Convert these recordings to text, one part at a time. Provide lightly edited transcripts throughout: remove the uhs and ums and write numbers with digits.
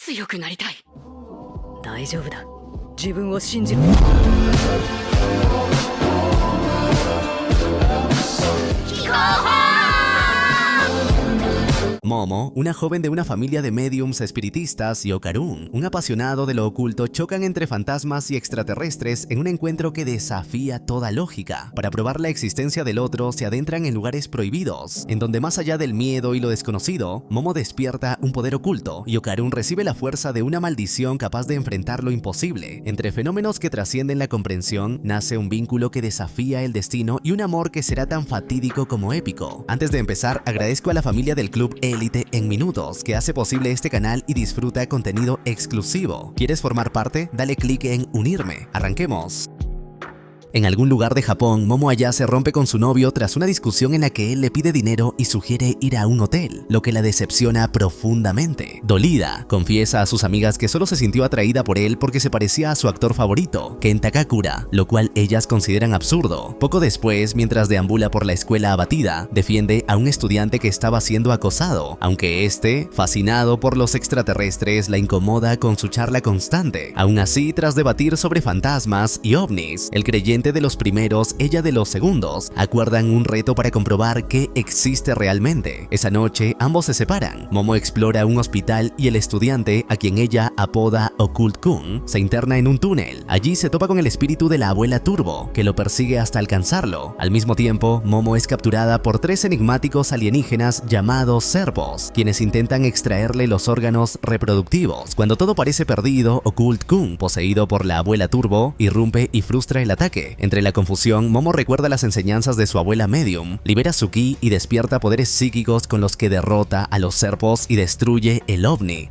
強くなりたい。大丈夫だ。自分を信じろ。Momo, una joven de una familia de mediums espiritistas, y Okarun, un apasionado de lo oculto, chocan entre fantasmas y extraterrestres en un encuentro que desafía toda lógica. Para probar la existencia del otro, se adentran en lugares prohibidos, en donde más allá del miedo y lo desconocido, Momo despierta un poder oculto y Okarun recibe la fuerza de una maldición capaz de enfrentar lo imposible. Entre fenómenos que trascienden la comprensión, nace un vínculo que desafía el destino y un amor que será tan fatídico como épico. Antes de empezar, agradezco a la familia del Club Élite en Minutos, que hace posible este canal y disfruta contenido exclusivo. ¿Quieres formar parte? Dale clic en Unirme. ¡Arranquemos! En algún lugar de Japón, Momo Ayase rompe con su novio tras una discusión en la que él le pide dinero y sugiere ir a un hotel, lo que la decepciona profundamente. Dolida, confiesa a sus amigas que solo se sintió atraída por él porque se parecía a su actor favorito, Ken Takakura, lo cual ellas consideran absurdo. Poco después, mientras deambula por la escuela abatida, defiende a un estudiante que estaba siendo acosado, aunque este, fascinado por los extraterrestres, la incomoda con su charla constante. Aún así, tras debatir sobre fantasmas y ovnis, el creyente de los primeros, ella de los segundos, acuerdan un reto para comprobar qué existe realmente. Esa noche, ambos se separan. Momo explora un hospital y el estudiante, a quien ella apoda Occult-kun, se interna en un túnel. Allí se topa con el espíritu de la abuela Turbo, que lo persigue hasta alcanzarlo. Al mismo tiempo, Momo es capturada por 3 enigmáticos alienígenas llamados servos, quienes intentan extraerle los órganos reproductivos. Cuando todo parece perdido, Occult-kun, poseído por la abuela Turbo, irrumpe y frustra el ataque. Entre la confusión, Momo recuerda las enseñanzas de su abuela medium, libera su ki y despierta poderes psíquicos con los que derrota a los serpos y destruye el ovni.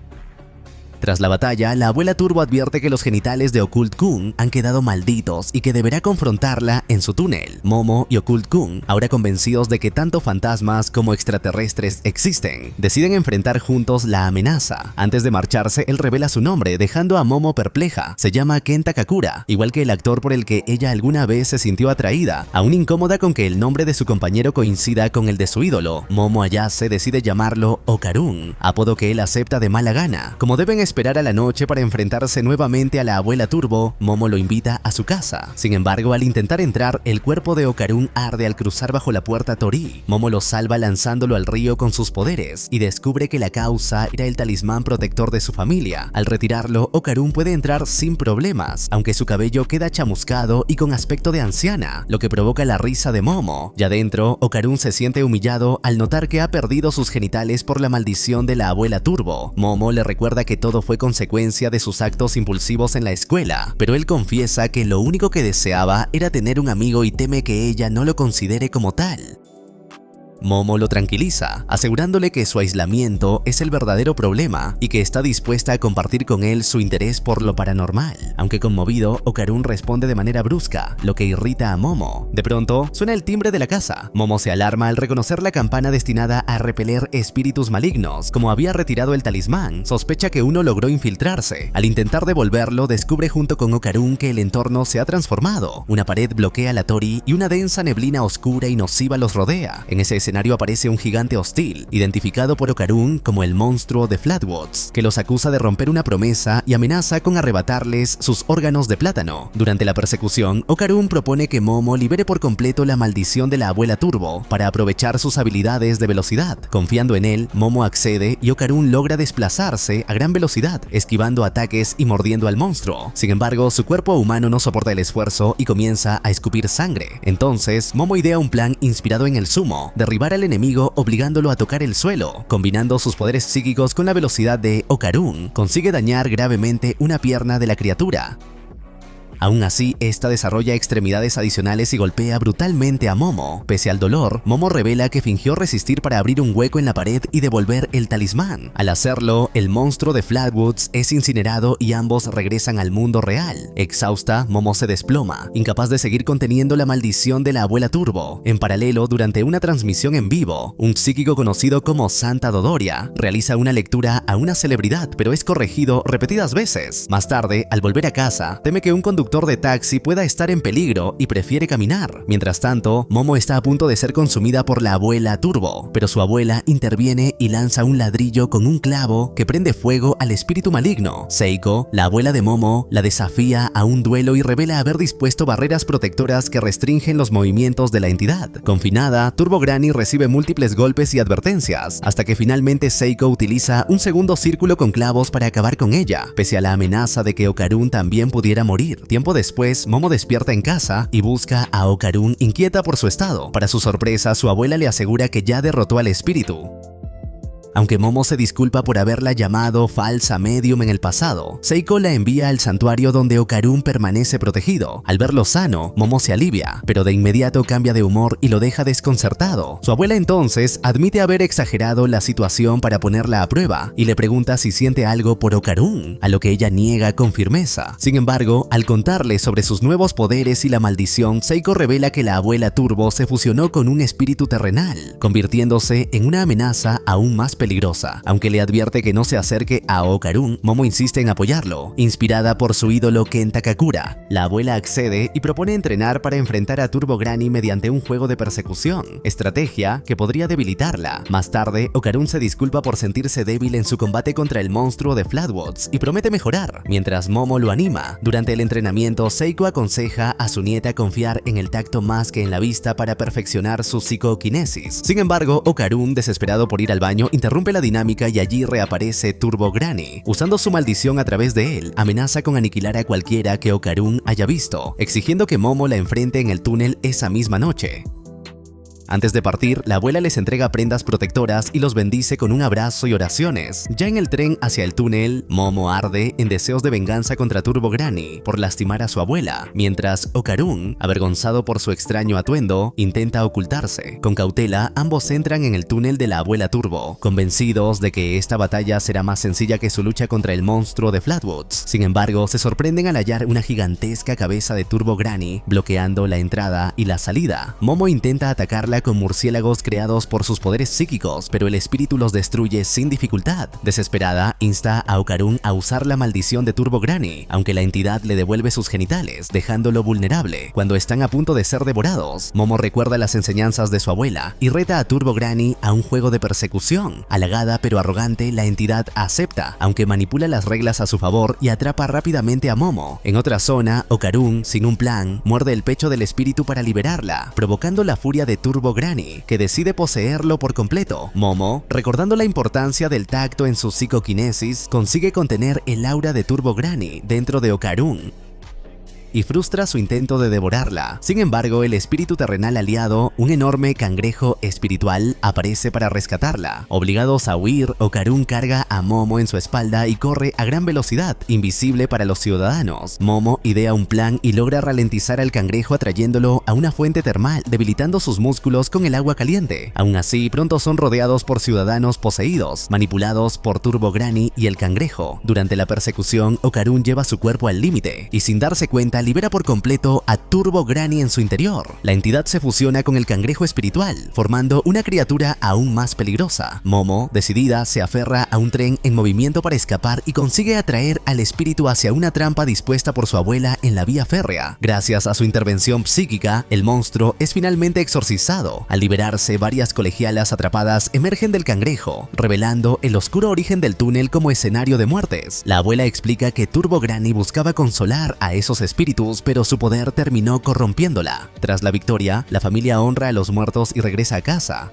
Tras la batalla, la abuela Turbo advierte que los genitales de Occult-kun han quedado malditos y que deberá confrontarla en su túnel. Momo y Occult-kun, ahora convencidos de que tanto fantasmas como extraterrestres existen, deciden enfrentar juntos la amenaza. Antes de marcharse, él revela su nombre, dejando a Momo perpleja. Se llama Ken Takakura, igual que el actor por el que ella alguna vez se sintió atraída. Aún incómoda con que el nombre de su compañero coincida con el de su ídolo, Momo Ayase decide llamarlo Okarun, apodo que él acepta de mala gana. Como deben esperar a la noche para enfrentarse nuevamente a la abuela Turbo, Momo lo invita a su casa. Sin embargo, al intentar entrar, el cuerpo de Okarun arde al cruzar bajo la puerta Torii. Momo lo salva lanzándolo al río con sus poderes y descubre que la causa era el talismán protector de su familia. Al retirarlo, Okarun puede entrar sin problemas, aunque su cabello queda chamuscado y con aspecto de anciana, lo que provoca la risa de Momo. Ya dentro, Okarun se siente humillado al notar que ha perdido sus genitales por la maldición de la abuela Turbo. Momo le recuerda que todo fue consecuencia de sus actos impulsivos en la escuela, pero él confiesa que lo único que deseaba era tener un amigo y teme que ella no lo considere como tal. Momo lo tranquiliza, asegurándole que su aislamiento es el verdadero problema y que está dispuesta a compartir con él su interés por lo paranormal. Aunque conmovido, Okarun responde de manera brusca, lo que irrita a Momo. De pronto, suena el timbre de la casa. Momo se alarma al reconocer la campana destinada a repeler espíritus malignos. Como había retirado el talismán, sospecha que uno logró infiltrarse. Al intentar devolverlo, descubre junto con Okarun que el entorno se ha transformado. Una pared bloquea la Torii y una densa neblina oscura y nociva los rodea. En ese escenario aparece un gigante hostil, identificado por Okarun como el monstruo de Flatwoods, que los acusa de romper una promesa y amenaza con arrebatarles sus órganos de plátano. Durante la persecución, Okarun propone que Momo libere por completo la maldición de la abuela Turbo para aprovechar sus habilidades de velocidad. Confiando en él, Momo accede y Okarun logra desplazarse a gran velocidad, esquivando ataques y mordiendo al monstruo. Sin embargo, su cuerpo humano no soporta el esfuerzo y comienza a escupir sangre. Entonces, Momo idea un plan inspirado en el sumo, derribar al enemigo obligándolo a tocar el suelo. Combinando sus poderes psíquicos con la velocidad de Okarun, consigue dañar gravemente una pierna de la criatura. Aún así, esta desarrolla extremidades adicionales y golpea brutalmente a Momo. Pese al dolor, Momo revela que fingió resistir para abrir un hueco en la pared y devolver el talismán. Al hacerlo, el monstruo de Flatwoods es incinerado y ambos regresan al mundo real. Exhausta, Momo se desploma, incapaz de seguir conteniendo la maldición de la abuela Turbo. En paralelo, durante una transmisión en vivo, un psíquico conocido como Santa Dodoria realiza una lectura a una celebridad, pero es corregido repetidas veces. Más tarde, al volver a casa, teme que un conductor conductor de taxi pueda estar en peligro y prefiere caminar. Mientras tanto, Momo está a punto de ser consumida por la abuela Turbo, pero su abuela interviene y lanza un ladrillo con un clavo que prende fuego al espíritu maligno. Seiko, la abuela de Momo, la desafía a un duelo y revela haber dispuesto barreras protectoras que restringen los movimientos de la entidad. Confinada, Turbo Granny recibe múltiples golpes y advertencias, hasta que finalmente Seiko utiliza un segundo círculo con clavos para acabar con ella, pese a la amenaza de que Okarun también pudiera morir. Tiempo después, Momo despierta en casa y busca a Okarun inquieta por su estado. Para su sorpresa, su abuela le asegura que ya derrotó al espíritu. Aunque Momo se disculpa por haberla llamado falsa medium en el pasado, Seiko la envía al santuario donde Okarun permanece protegido. Al verlo sano, Momo se alivia, pero de inmediato cambia de humor y lo deja desconcertado. Su abuela entonces admite haber exagerado la situación para ponerla a prueba y le pregunta si siente algo por Okarun, a lo que ella niega con firmeza. Sin embargo, al contarle sobre sus nuevos poderes y la maldición, Seiko revela que la abuela Turbo se fusionó con un espíritu terrenal, convirtiéndose en una amenaza aún más peligrosa. Aunque le advierte que no se acerque a Okarun, Momo insiste en apoyarlo, inspirada por su ídolo Ken Takakura. La abuela accede y propone entrenar para enfrentar a Turbo Granny mediante un juego de persecución, estrategia que podría debilitarla. Más tarde, Okarun se disculpa por sentirse débil en su combate contra el monstruo de Flatwoods y promete mejorar, mientras Momo lo anima. Durante el entrenamiento, Seiko aconseja a su nieta confiar en el tacto más que en la vista para perfeccionar su psicoquinesis. Sin embargo, Okarun, desesperado por ir al baño, interrumpe la dinámica y allí reaparece Turbo Granny. Usando su maldición a través de él, amenaza con aniquilar a cualquiera que Okarun haya visto, exigiendo que Momo la enfrente en el túnel esa misma noche. Antes de partir, la abuela les entrega prendas protectoras y los bendice con un abrazo y oraciones. Ya en el tren hacia el túnel, Momo arde en deseos de venganza contra Turbo Granny por lastimar a su abuela, mientras Okarun, avergonzado por su extraño atuendo, intenta ocultarse. Con cautela, ambos entran en el túnel de la abuela Turbo, convencidos de que esta batalla será más sencilla que su lucha contra el monstruo de Flatwoods. Sin embargo, se sorprenden al hallar una gigantesca cabeza de Turbo Granny bloqueando la entrada y la salida. Momo intenta atacarla con murciélagos creados por sus poderes psíquicos, pero el espíritu los destruye sin dificultad. Desesperada, insta a Okarun a usar la maldición de Turbo Granny, aunque la entidad le devuelve sus genitales, dejándolo vulnerable. Cuando están a punto de ser devorados, Momo recuerda las enseñanzas de su abuela y reta a Turbo Granny a un juego de persecución. Halagada pero arrogante, la entidad acepta, aunque manipula las reglas a su favor y atrapa rápidamente a Momo. En otra zona, Okarun, sin un plan, muerde el pecho del espíritu para liberarla, provocando la furia de Turbo Granny, que decide poseerlo por completo. Momo, recordando la importancia del tacto en su psicoquinesis, consigue contener el aura de Turbo Granny dentro de Okarun y frustra su intento de devorarla. Sin embargo, el espíritu terrenal aliado, un enorme cangrejo espiritual, aparece para rescatarla. Obligados a huir, Okarun carga a Momo en su espalda y corre a gran velocidad, invisible para los ciudadanos. Momo idea un plan y logra ralentizar al cangrejo atrayéndolo a una fuente termal, debilitando sus músculos con el agua caliente. Aún así, pronto son rodeados por ciudadanos poseídos, manipulados por Turbo Granny y el cangrejo. Durante la persecución, Okarun lleva su cuerpo al límite y, sin darse cuenta, libera por completo a Turbo Granny en su interior. La entidad se fusiona con el cangrejo espiritual, formando una criatura aún más peligrosa. Momo, decidida, se aferra a un tren en movimiento para escapar y consigue atraer al espíritu hacia una trampa dispuesta por su abuela en la vía férrea. Gracias a su intervención psíquica, el monstruo es finalmente exorcizado. Al liberarse, varias colegialas atrapadas emergen del cangrejo, revelando el oscuro origen del túnel como escenario de muertes. La abuela explica que Turbo Granny buscaba consolar a esos espíritus, pero su poder terminó corrompiéndola. Tras la victoria, la familia honra a los muertos y regresa a casa.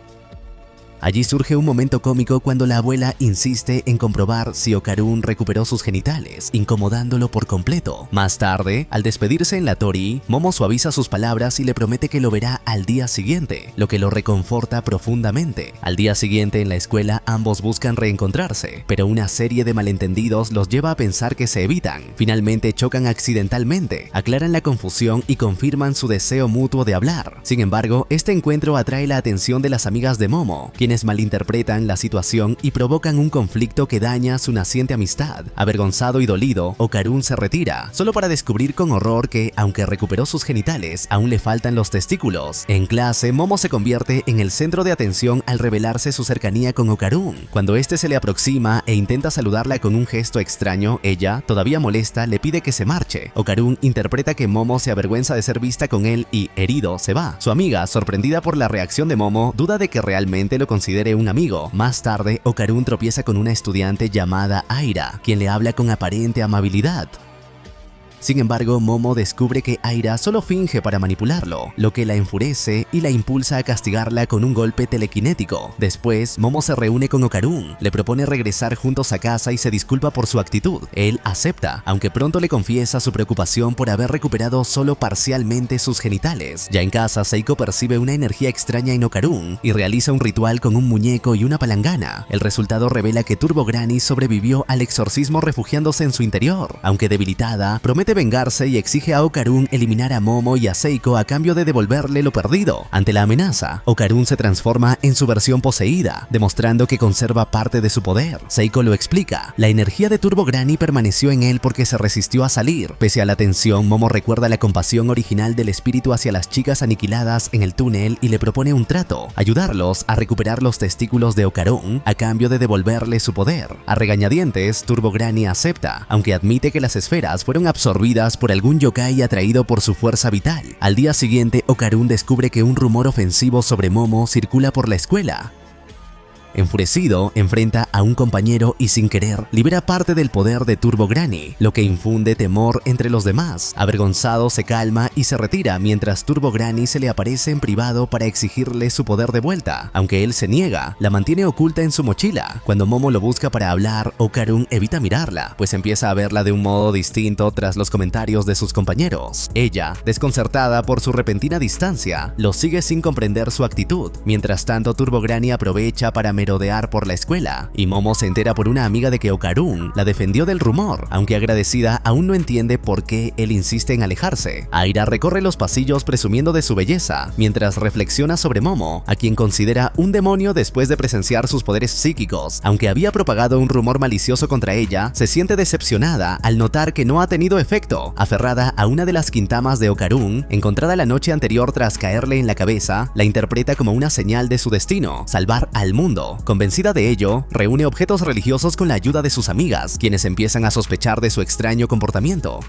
Allí surge un momento cómico cuando la abuela insiste en comprobar si Okarun recuperó sus genitales, incomodándolo por completo. Más tarde, al despedirse en la Tori, Momo suaviza sus palabras y le promete que lo verá al día siguiente, lo que lo reconforta profundamente. Al día siguiente en la escuela, ambos buscan reencontrarse, pero una serie de malentendidos los lleva a pensar que se evitan. Finalmente chocan accidentalmente, aclaran la confusión y confirman su deseo mutuo de hablar. Sin embargo, este encuentro atrae la atención de las amigas de Momo, quienes quienes malinterpretan la situación y provocan un conflicto que daña su naciente amistad. Avergonzado y dolido, Okarun se retira, solo para descubrir con horror que, aunque recuperó sus genitales, aún le faltan los testículos. En clase, Momo se convierte en el centro de atención al revelarse su cercanía con Okarun. Cuando este se le aproxima e intenta saludarla con un gesto extraño, ella, todavía molesta, le pide que se marche. Okarun interpreta que Momo se avergüenza de ser vista con él y, herido, se va. Su amiga, sorprendida por la reacción de Momo, duda de que realmente lo considere un amigo. Más tarde, Okarun tropieza con una estudiante llamada Aira, quien le habla con aparente amabilidad. Sin embargo, Momo descubre que Aira solo finge para manipularlo, lo que la enfurece y la impulsa a castigarla con un golpe telequinético. Después, Momo se reúne con Okarun, le propone regresar juntos a casa y se disculpa por su actitud. Él acepta, aunque pronto le confiesa su preocupación por haber recuperado solo parcialmente sus genitales. Ya en casa, Seiko percibe una energía extraña en Okarun y realiza un ritual con un muñeco y una palangana. El resultado revela que Turbo Granny sobrevivió al exorcismo refugiándose en su interior. Aunque debilitada, promete vengarse y exige a Okarun eliminar a Momo y a Seiko a cambio de devolverle lo perdido. Ante la amenaza, Okarun se transforma en su versión poseída, demostrando que conserva parte de su poder. Seiko lo explica: la energía de Turbo Granny permaneció en él porque se resistió a salir. Pese a la tensión, Momo recuerda la compasión original del espíritu hacia las chicas aniquiladas en el túnel y le propone un trato: ayudarlos a recuperar los testículos de Okarun a cambio de devolverle su poder. A regañadientes, Turbo Granny acepta, aunque admite que las esferas fueron absorbidas por algún yokai atraído por su fuerza vital. Al día siguiente, Okarun descubre que un rumor ofensivo sobre Momo circula por la escuela. Enfurecido, enfrenta a un compañero y sin querer libera parte del poder de Turbo Granny, lo que infunde temor entre los demás. Avergonzado, se calma y se retira mientras Turbo Granny se le aparece en privado para exigirle su poder de vuelta. Aunque él se niega, la mantiene oculta en su mochila. Cuando Momo lo busca para hablar, Okarun evita mirarla, pues empieza a verla de un modo distinto tras los comentarios de sus compañeros. Ella, desconcertada por su repentina distancia, lo sigue sin comprender su actitud. Mientras tanto, Turbo Granny aprovecha para merodear por la escuela, y Momo se entera por una amiga de que Okarun la defendió del rumor, aunque agradecida aún no entiende por qué él insiste en alejarse. Aira recorre los pasillos presumiendo de su belleza, mientras reflexiona sobre Momo, a quien considera un demonio después de presenciar sus poderes psíquicos. Aunque había propagado un rumor malicioso contra ella, se siente decepcionada al notar que no ha tenido efecto. Aferrada a una de las quintamas de Okarun, encontrada la noche anterior tras caerle en la cabeza, la interpreta como una señal de su destino: salvar al mundo. Convencida de ello, reúne objetos religiosos con la ayuda de sus amigas, quienes empiezan a sospechar de su extraño comportamiento.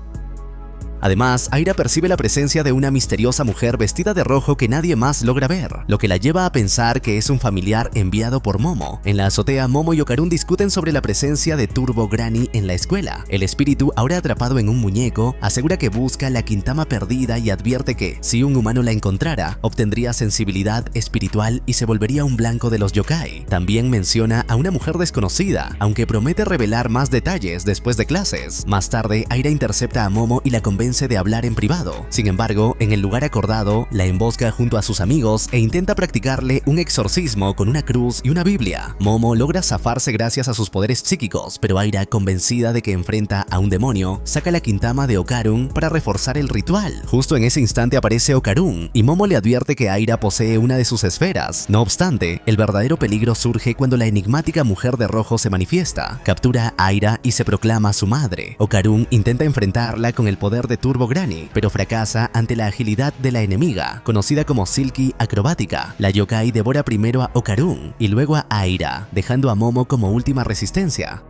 Además, Aira percibe la presencia de una misteriosa mujer vestida de rojo que nadie más logra ver, lo que la lleva a pensar que es un familiar enviado por Momo. En la azotea, Momo y Okarun discuten sobre la presencia de Turbo Granny en la escuela. El espíritu, ahora atrapado en un muñeco, asegura que busca la quintama perdida y advierte que, si un humano la encontrara, obtendría sensibilidad espiritual y se volvería un blanco de los yokai. También menciona a una mujer desconocida, aunque promete revelar más detalles después de clases. Más tarde, Aira intercepta a Momo y la convence de hablar en privado. Sin embargo, en el lugar acordado, la embosca junto a sus amigos e intenta practicarle un exorcismo con una cruz y una Biblia. Momo logra zafarse gracias a sus poderes psíquicos, pero Aira, convencida de que enfrenta a un demonio, saca la quintama de Okarun para reforzar el ritual. Justo en ese instante aparece Okarun, y Momo le advierte que Aira posee una de sus esferas. No obstante, el verdadero peligro surge cuando la enigmática mujer de rojo se manifiesta, captura a Aira y se proclama su madre. Okarun intenta enfrentarla con el poder de Turbo Granny, pero fracasa ante la agilidad de la enemiga, conocida como Silky Acrobática. La yokai devora primero a Okarun y luego a Aira, dejando a Momo como última resistencia.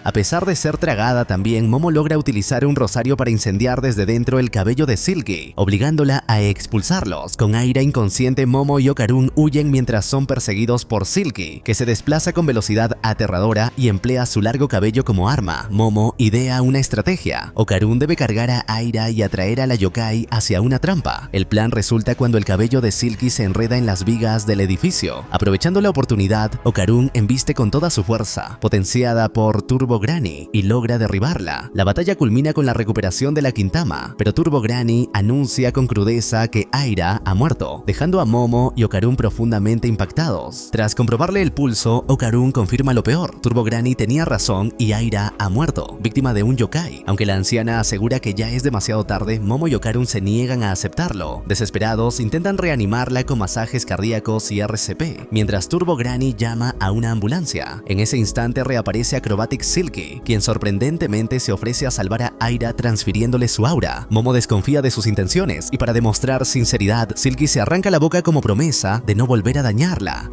A pesar de ser tragada también, Momo logra utilizar un rosario para incendiar desde dentro el cabello de Silky, obligándola a expulsarlos. Con Aira inconsciente, Momo y Okarun huyen mientras son perseguidos por Silky, que se desplaza con velocidad aterradora y emplea su largo cabello como arma. Momo idea una estrategia. Okarun debe cargar a Aira y atraer a la yokai hacia una trampa. El plan resulta cuando el cabello de Silky se enreda en las vigas del edificio. Aprovechando la oportunidad, Okarun embiste con toda su fuerza, potenciada por Turbo Turbo Granny y logra derribarla. La batalla culmina con la recuperación de la Quintama, pero Turbo Granny anuncia con crudeza que Aira ha muerto, dejando a Momo y Okarun profundamente impactados. Tras comprobarle el pulso, Okarun confirma lo peor. Turbo Granny tenía razón y Aira ha muerto, víctima de un yokai. Aunque la anciana asegura que ya es demasiado tarde, Momo y Okarun se niegan a aceptarlo. Desesperados, intentan reanimarla con masajes cardíacos y RCP, mientras Turbo Granny llama a una ambulancia. En ese instante reaparece Acrobatic Silky, quien sorprendentemente se ofrece a salvar a Aira transfiriéndole su aura. Momo desconfía de sus intenciones y para demostrar sinceridad, Silky se arranca la boca como promesa de no volver a dañarla.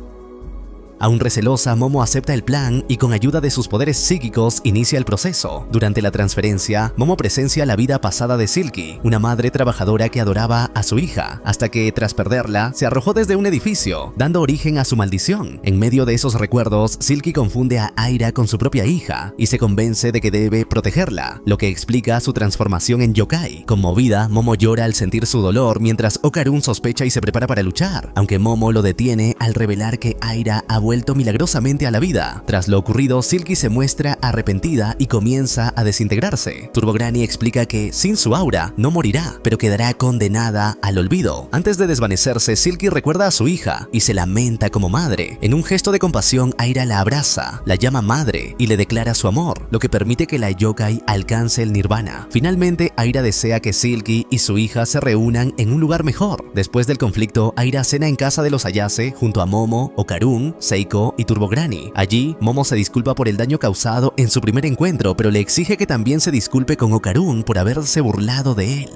Aún recelosa, Momo acepta el plan y con ayuda de sus poderes psíquicos inicia el proceso. Durante la transferencia, Momo presencia la vida pasada de Silky, una madre trabajadora que adoraba a su hija, hasta que, tras perderla, se arrojó desde un edificio, dando origen a su maldición. En medio de esos recuerdos, Silky confunde a Aira con su propia hija y se convence de que debe protegerla, lo que explica su transformación en yokai. Conmovida, Momo llora al sentir su dolor, mientras Okarun sospecha y se prepara para luchar, aunque Momo lo detiene al revelar que Aira ha vuelto milagrosamente a la vida. Tras lo ocurrido, Silky se muestra arrepentida y comienza a desintegrarse. Turbo Granny explica que sin su aura no morirá, pero quedará condenada al olvido. Antes de desvanecerse, Silky recuerda a su hija y se lamenta como madre. En un gesto de compasión, Aira la abraza, la llama madre y le declara su amor, lo que permite que la yokai alcance el nirvana. Finalmente, Aira desea que Silky y su hija se reúnan en un lugar mejor. Después del conflicto, Aira cena en casa de los Ayase junto a Momo, Okarun, Seiko y Turbo Granny. Allí, Momo se disculpa por el daño causado en su primer encuentro, pero le exige que también se disculpe con Okarun por haberse burlado de él.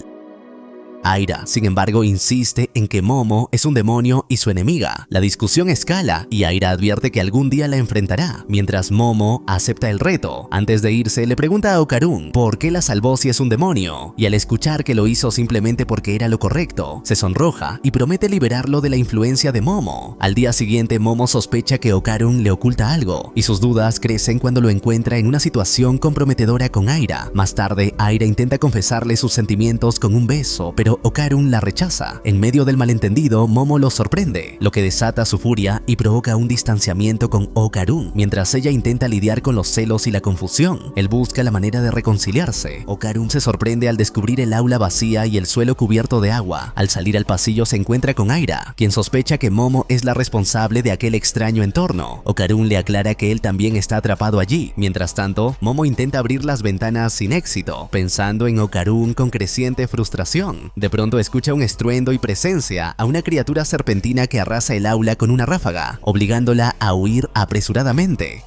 Aira, sin embargo, insiste en que Momo es un demonio y su enemiga. La discusión escala y Aira advierte que algún día la enfrentará, mientras Momo acepta el reto. Antes de irse, le pregunta a Okarun por qué la salvó si es un demonio, y al escuchar que lo hizo simplemente porque era lo correcto, se sonroja y promete liberarlo de la influencia de Momo. Al día siguiente, Momo sospecha que Okarun le oculta algo, y sus dudas crecen cuando lo encuentra en una situación comprometedora con Aira. Más tarde, Aira intenta confesarle sus sentimientos con un beso, pero Okarun la rechaza. En medio del malentendido, Momo lo sorprende, lo que desata su furia y provoca un distanciamiento con Okarun. Mientras ella intenta lidiar con los celos y la confusión, él busca la manera de reconciliarse. Okarun se sorprende al descubrir el aula vacía y el suelo cubierto de agua. Al salir al pasillo se encuentra con Aira, quien sospecha que Momo es la responsable de aquel extraño entorno. Okarun le aclara que él también está atrapado allí. Mientras tanto, Momo intenta abrir las ventanas sin éxito, pensando en Okarun con creciente frustración. De pronto escucha un estruendo y presencia a una criatura serpentina que arrasa el aula con una ráfaga, obligándola a huir apresuradamente.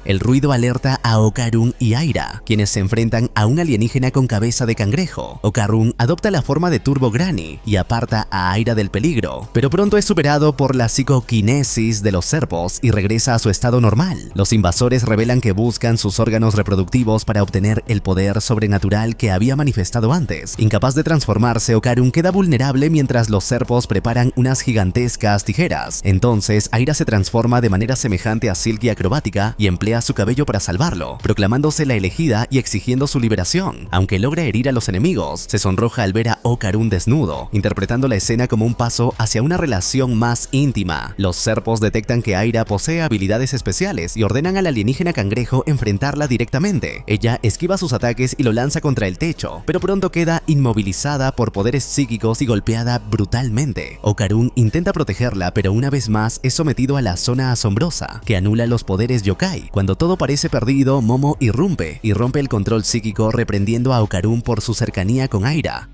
El ruido alerta a Okarun y Aira, quienes se enfrentan a un alienígena con cabeza de cangrejo. Okarun adopta la forma de Turbo Granny y aparta a Aira del peligro, pero pronto es superado por la psicoquinesis de los serpos y regresa a su estado normal. Los invasores revelan que buscan sus órganos reproductivos para obtener el poder sobrenatural que había manifestado antes. Incapaz de transformarse, Okarun queda vulnerable mientras los serpos preparan unas gigantescas tijeras. Entonces, Aira se transforma de manera semejante a Silky acrobática y emplea su cabello para salvarlo, proclamándose la elegida y exigiendo su liberación. Aunque logra herir a los enemigos, se sonroja al ver a Okarun desnudo, interpretando la escena como un paso hacia una relación más íntima. Los serpos detectan que Aira posee habilidades especiales y ordenan al alienígena cangrejo enfrentarla directamente. Ella esquiva sus ataques y lo lanza contra el techo, pero pronto queda inmovilizada por poderes psíquicos y golpeada brutalmente. Okarun intenta protegerla, pero una vez más es sometido a la zona asombrosa, que anula los poderes yokai. Cuando todo parece perdido, Momo irrumpe y rompe el control psíquico, reprendiendo a Okarun por su cercanía con Aira.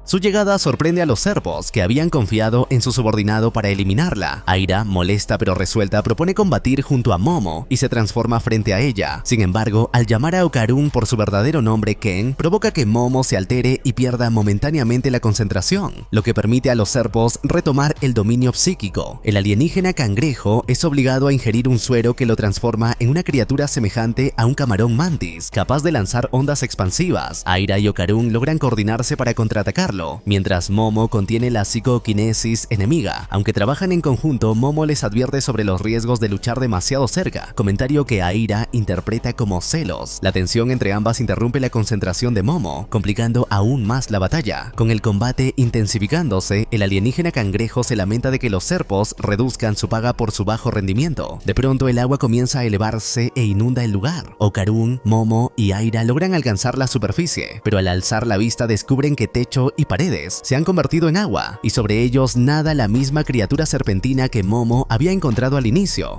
Su llegada sorprende a los serpos, que habían confiado en su subordinado para eliminarla. Aira, molesta pero resuelta, propone combatir junto a Momo y se transforma frente a ella. Sin embargo, al llamar a Okarun por su verdadero nombre, Ken, provoca que Momo se altere y pierda momentáneamente la concentración, lo que permite a los serpos retomar el dominio psíquico. El alienígena cangrejo es obligado a ingerir un suero que lo transforma en una criatura semejante a un camarón mantis, capaz de lanzar ondas expansivas. Aira y Okarun logran coordinarse para contraatacar, evitarlo, mientras Momo contiene la psicoquinesis enemiga. Aunque trabajan en conjunto, Momo les advierte sobre los riesgos de luchar demasiado cerca, comentario que Aira interpreta como celos. La tensión entre ambas interrumpe la concentración de Momo, complicando aún más la batalla. Con el combate intensificándose, el alienígena cangrejo se lamenta de que los serpos reduzcan su paga por su bajo rendimiento. De pronto el agua comienza a elevarse e inunda el lugar. Okarun, Momo y Aira logran alcanzar la superficie, pero al alzar la vista descubren que techo y paredes se han convertido en agua, y sobre ellos nada la misma criatura serpentina que Momo había encontrado al inicio.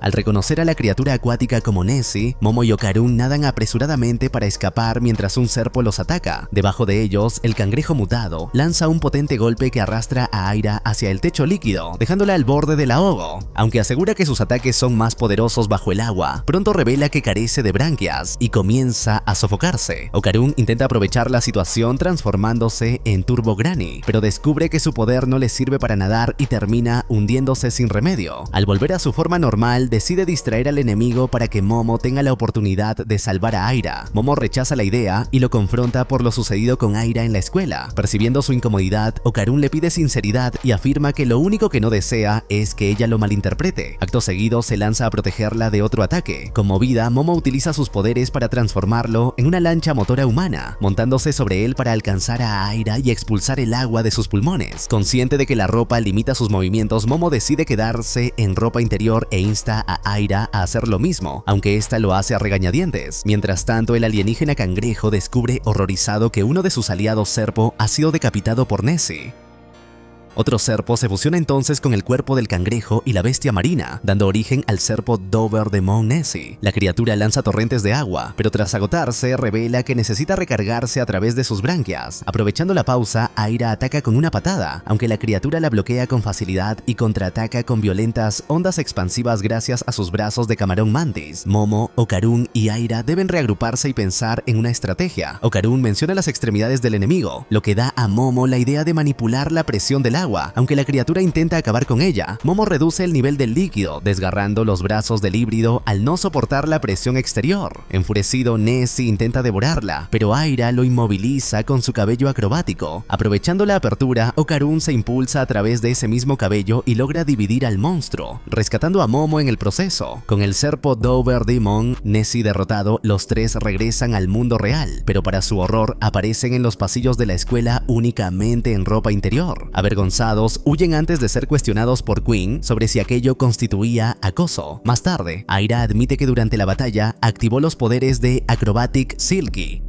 Al reconocer a la criatura acuática como Nessie, Momo y Okarun nadan apresuradamente para escapar mientras un serpo los ataca. Debajo de ellos, el cangrejo mutado lanza un potente golpe que arrastra a Aira hacia el techo líquido, dejándola al borde del ahogo. Aunque asegura que sus ataques son más poderosos bajo el agua, pronto revela que carece de branquias y comienza a sofocarse. Okarun intenta aprovechar la situación transformándose en Turbo Granny, pero descubre que su poder no le sirve para nadar y termina hundiéndose sin remedio. Al volver a su forma normal, decide distraer al enemigo para que Momo tenga la oportunidad de salvar a Aira. Momo rechaza la idea y lo confronta por lo sucedido con Aira en la escuela. Percibiendo su incomodidad, Okarun le pide sinceridad y afirma que lo único que no desea es que ella lo malinterprete. Acto seguido se lanza a protegerla de otro ataque. Conmovida, Momo utiliza sus poderes para transformarlo en una lancha motora humana, montándose sobre él para alcanzar a Aira y expulsar el agua de sus pulmones. Consciente de que la ropa limita sus movimientos, Momo decide quedarse en ropa interior e insta a Aira a hacer lo mismo, aunque ésta lo hace a regañadientes. Mientras tanto, el alienígena cangrejo descubre horrorizado que uno de sus aliados serpo ha sido decapitado por Nessie. Otro serpo se fusiona entonces con el cuerpo del cangrejo y la bestia marina, dando origen al serpo Dover Demon Nessie. La criatura lanza torrentes de agua, pero tras agotarse revela que necesita recargarse a través de sus branquias. Aprovechando la pausa, Aira ataca con una patada, aunque la criatura la bloquea con facilidad y contraataca con violentas ondas expansivas gracias a sus brazos de camarón mantis. Momo, Okarun y Aira deben reagruparse y pensar en una estrategia. Okarun menciona las extremidades del enemigo, lo que da a Momo la idea de manipular la presión del agua. Aunque la criatura intenta acabar con ella, Momo reduce el nivel del líquido, desgarrando los brazos del híbrido al no soportar la presión exterior. Enfurecido, Nessie intenta devorarla, pero Aira lo inmoviliza con su cabello acrobático. Aprovechando la apertura, Okarun se impulsa a través de ese mismo cabello y logra dividir al monstruo, rescatando a Momo en el proceso. Con el serpo Dover Demon Nessie derrotado, los tres regresan al mundo real, pero para su horror aparecen en los pasillos de la escuela únicamente en ropa interior. Avergonzados, huyen antes de ser cuestionados por Queen sobre si aquello constituía acoso. Más tarde, Aira admite que durante la batalla activó los poderes de Acrobatic Silky,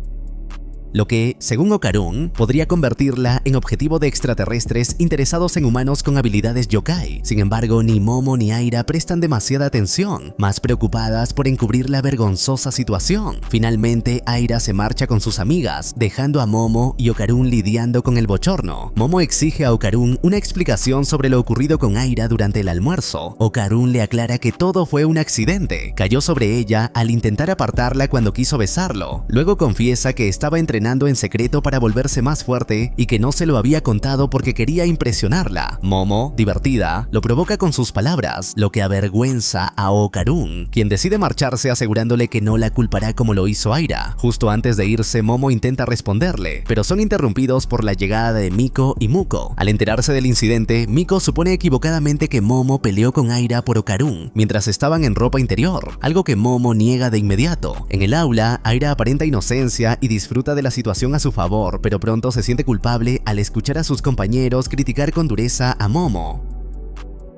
lo que, según Okarun, podría convertirla en objetivo de extraterrestres interesados en humanos con habilidades yokai. Sin embargo, ni Momo ni Aira prestan demasiada atención, más preocupadas por encubrir la vergonzosa situación. Finalmente, Aira se marcha con sus amigas, dejando a Momo y Okarun lidiando con el bochorno. Momo exige a Okarun una explicación sobre lo ocurrido con Aira durante el almuerzo. Okarun le aclara que todo fue un accidente. Cayó sobre ella al intentar apartarla cuando quiso besarlo. Luego confiesa que estaba entrenando en secreto para volverse más fuerte y que no se lo había contado porque quería impresionarla. Momo, divertida, lo provoca con sus palabras, lo que avergüenza a Okarun, quien decide marcharse asegurándole que no la culpará como lo hizo Aira. Justo antes de irse, Momo intenta responderle, pero son interrumpidos por la llegada de Miko y Muko. Al enterarse del incidente, Miko supone equivocadamente que Momo peleó con Aira por Okarun mientras estaban en ropa interior, algo que Momo niega de inmediato. En el aula, Aira aparenta inocencia y disfruta de la situación a su favor, pero pronto se siente culpable al escuchar a sus compañeros criticar con dureza a Momo.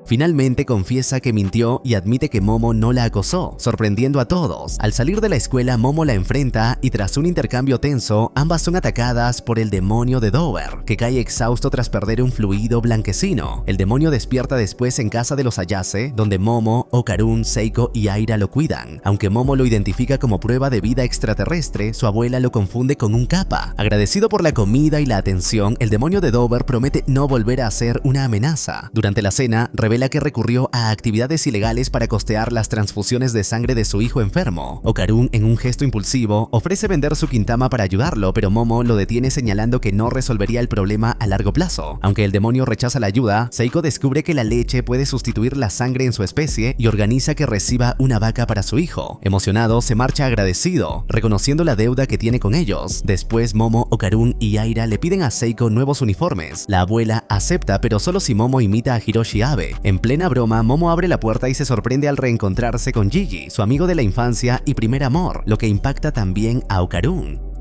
Finalmente confiesa que mintió y admite que Momo no la acosó, sorprendiendo a todos. Al salir de la escuela, Momo la enfrenta y tras un intercambio tenso, ambas son atacadas por el demonio de Dover, que cae exhausto tras perder un fluido blanquecino. El demonio despierta después en casa de los Ayase, donde Momo, Okarun, Seiko y Aira lo cuidan. Aunque Momo lo identifica como prueba de vida extraterrestre, su abuela lo confunde con un kappa. Agradecido por la comida y la atención, el demonio de Dover promete no volver a ser una amenaza. Durante la cena, revela revela que recurrió a actividades ilegales para costear las transfusiones de sangre de su hijo enfermo. Okarun, en un gesto impulsivo, ofrece vender su Quintama para ayudarlo, pero Momo lo detiene señalando que no resolvería el problema a largo plazo. Aunque el demonio rechaza la ayuda, Seiko descubre que la leche puede sustituir la sangre en su especie y organiza que reciba una vaca para su hijo. Emocionado, se marcha agradecido, reconociendo la deuda que tiene con ellos. Después, Momo, Okarun y Aira le piden a Seiko nuevos uniformes. La abuela acepta, pero solo si Momo imita a Hiroshi Abe. En plena broma, Momo abre la puerta y se sorprende al reencontrarse con Gigi, su amigo de la infancia y primer amor, lo que impacta también a Okarun.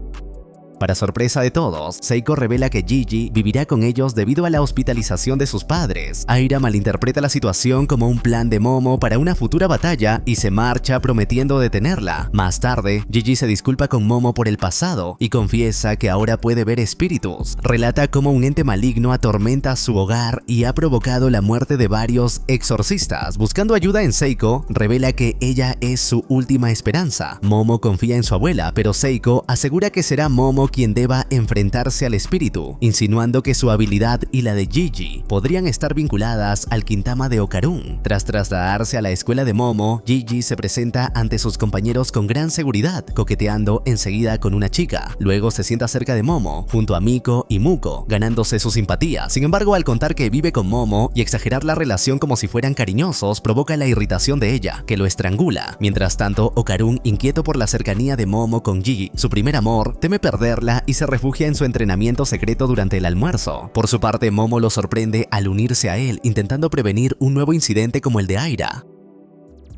Para sorpresa de todos, Seiko revela que Gigi vivirá con ellos debido a la hospitalización de sus padres. Aira malinterpreta la situación como un plan de Momo para una futura batalla y se marcha prometiendo detenerla. Más tarde, Gigi se disculpa con Momo por el pasado y confiesa que ahora puede ver espíritus. Relata cómo un ente maligno atormenta su hogar y ha provocado la muerte de varios exorcistas. Buscando ayuda en Seiko, revela que ella es su última esperanza. Momo confía en su abuela, pero Seiko asegura que será Momo quien deba enfrentarse al espíritu, insinuando que su habilidad y la de Gigi podrían estar vinculadas al Quintama de Okarun. Tras trasladarse a la escuela de Momo, Gigi se presenta ante sus compañeros con gran seguridad, coqueteando enseguida con una chica. Luego se sienta cerca de Momo, junto a Miko y Muko, ganándose su simpatía. Sin embargo, al contar que vive con Momo y exagerar la relación como si fueran cariñosos, provoca la irritación de ella, que lo estrangula. Mientras tanto, Okarun, inquieto por la cercanía de Momo con Gigi, su primer amor, teme perderla y se refugia en su entrenamiento secreto durante el almuerzo. Por su parte, Momo lo sorprende al unirse a él, intentando prevenir un nuevo incidente como el de Aira.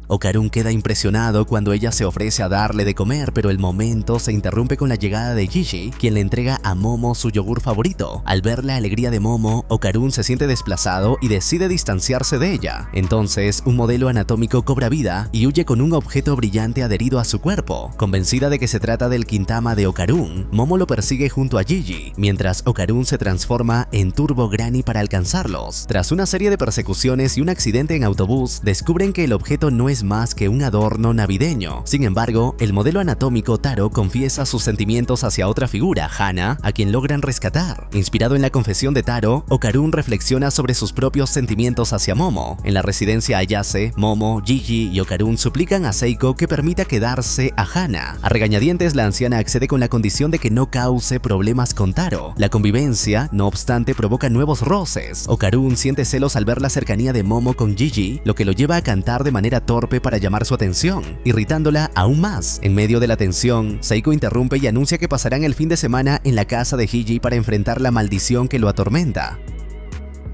Okarun queda impresionado cuando ella se ofrece a darle de comer, pero el momento se interrumpe con la llegada de Gigi, quien le entrega a Momo su yogur favorito. Al ver la alegría de Momo, Okarun se siente desplazado y decide distanciarse de ella. Entonces, un modelo anatómico cobra vida y huye con un objeto brillante adherido a su cuerpo. Convencida de que se trata del Quintama de Okarun, Momo lo persigue junto a Gigi, mientras Okarun se transforma en Turbo Granny para alcanzarlos. Tras una serie de persecuciones y un accidente en autobús, descubren que el objeto no es más que un adorno navideño. Sin embargo, el modelo anatómico Taro confiesa sus sentimientos hacia otra figura, Hana, a quien logran rescatar. Inspirado en la confesión de Taro, Okarun reflexiona sobre sus propios sentimientos hacia Momo. En la residencia Ayase, Momo, Gigi y Okarun suplican a Seiko que permita quedarse a Hana. A regañadientes, la anciana accede con la condición de que no cause problemas con Taro. La convivencia, no obstante, provoca nuevos roces. Okarun siente celos al ver la cercanía de Momo con Gigi, lo que lo lleva a cantar de manera torpe para llamar su atención, irritándola aún más. En medio de la tensión, Seiko interrumpe y anuncia que pasarán el fin de semana en la casa de Gigi para enfrentar la maldición que lo atormenta.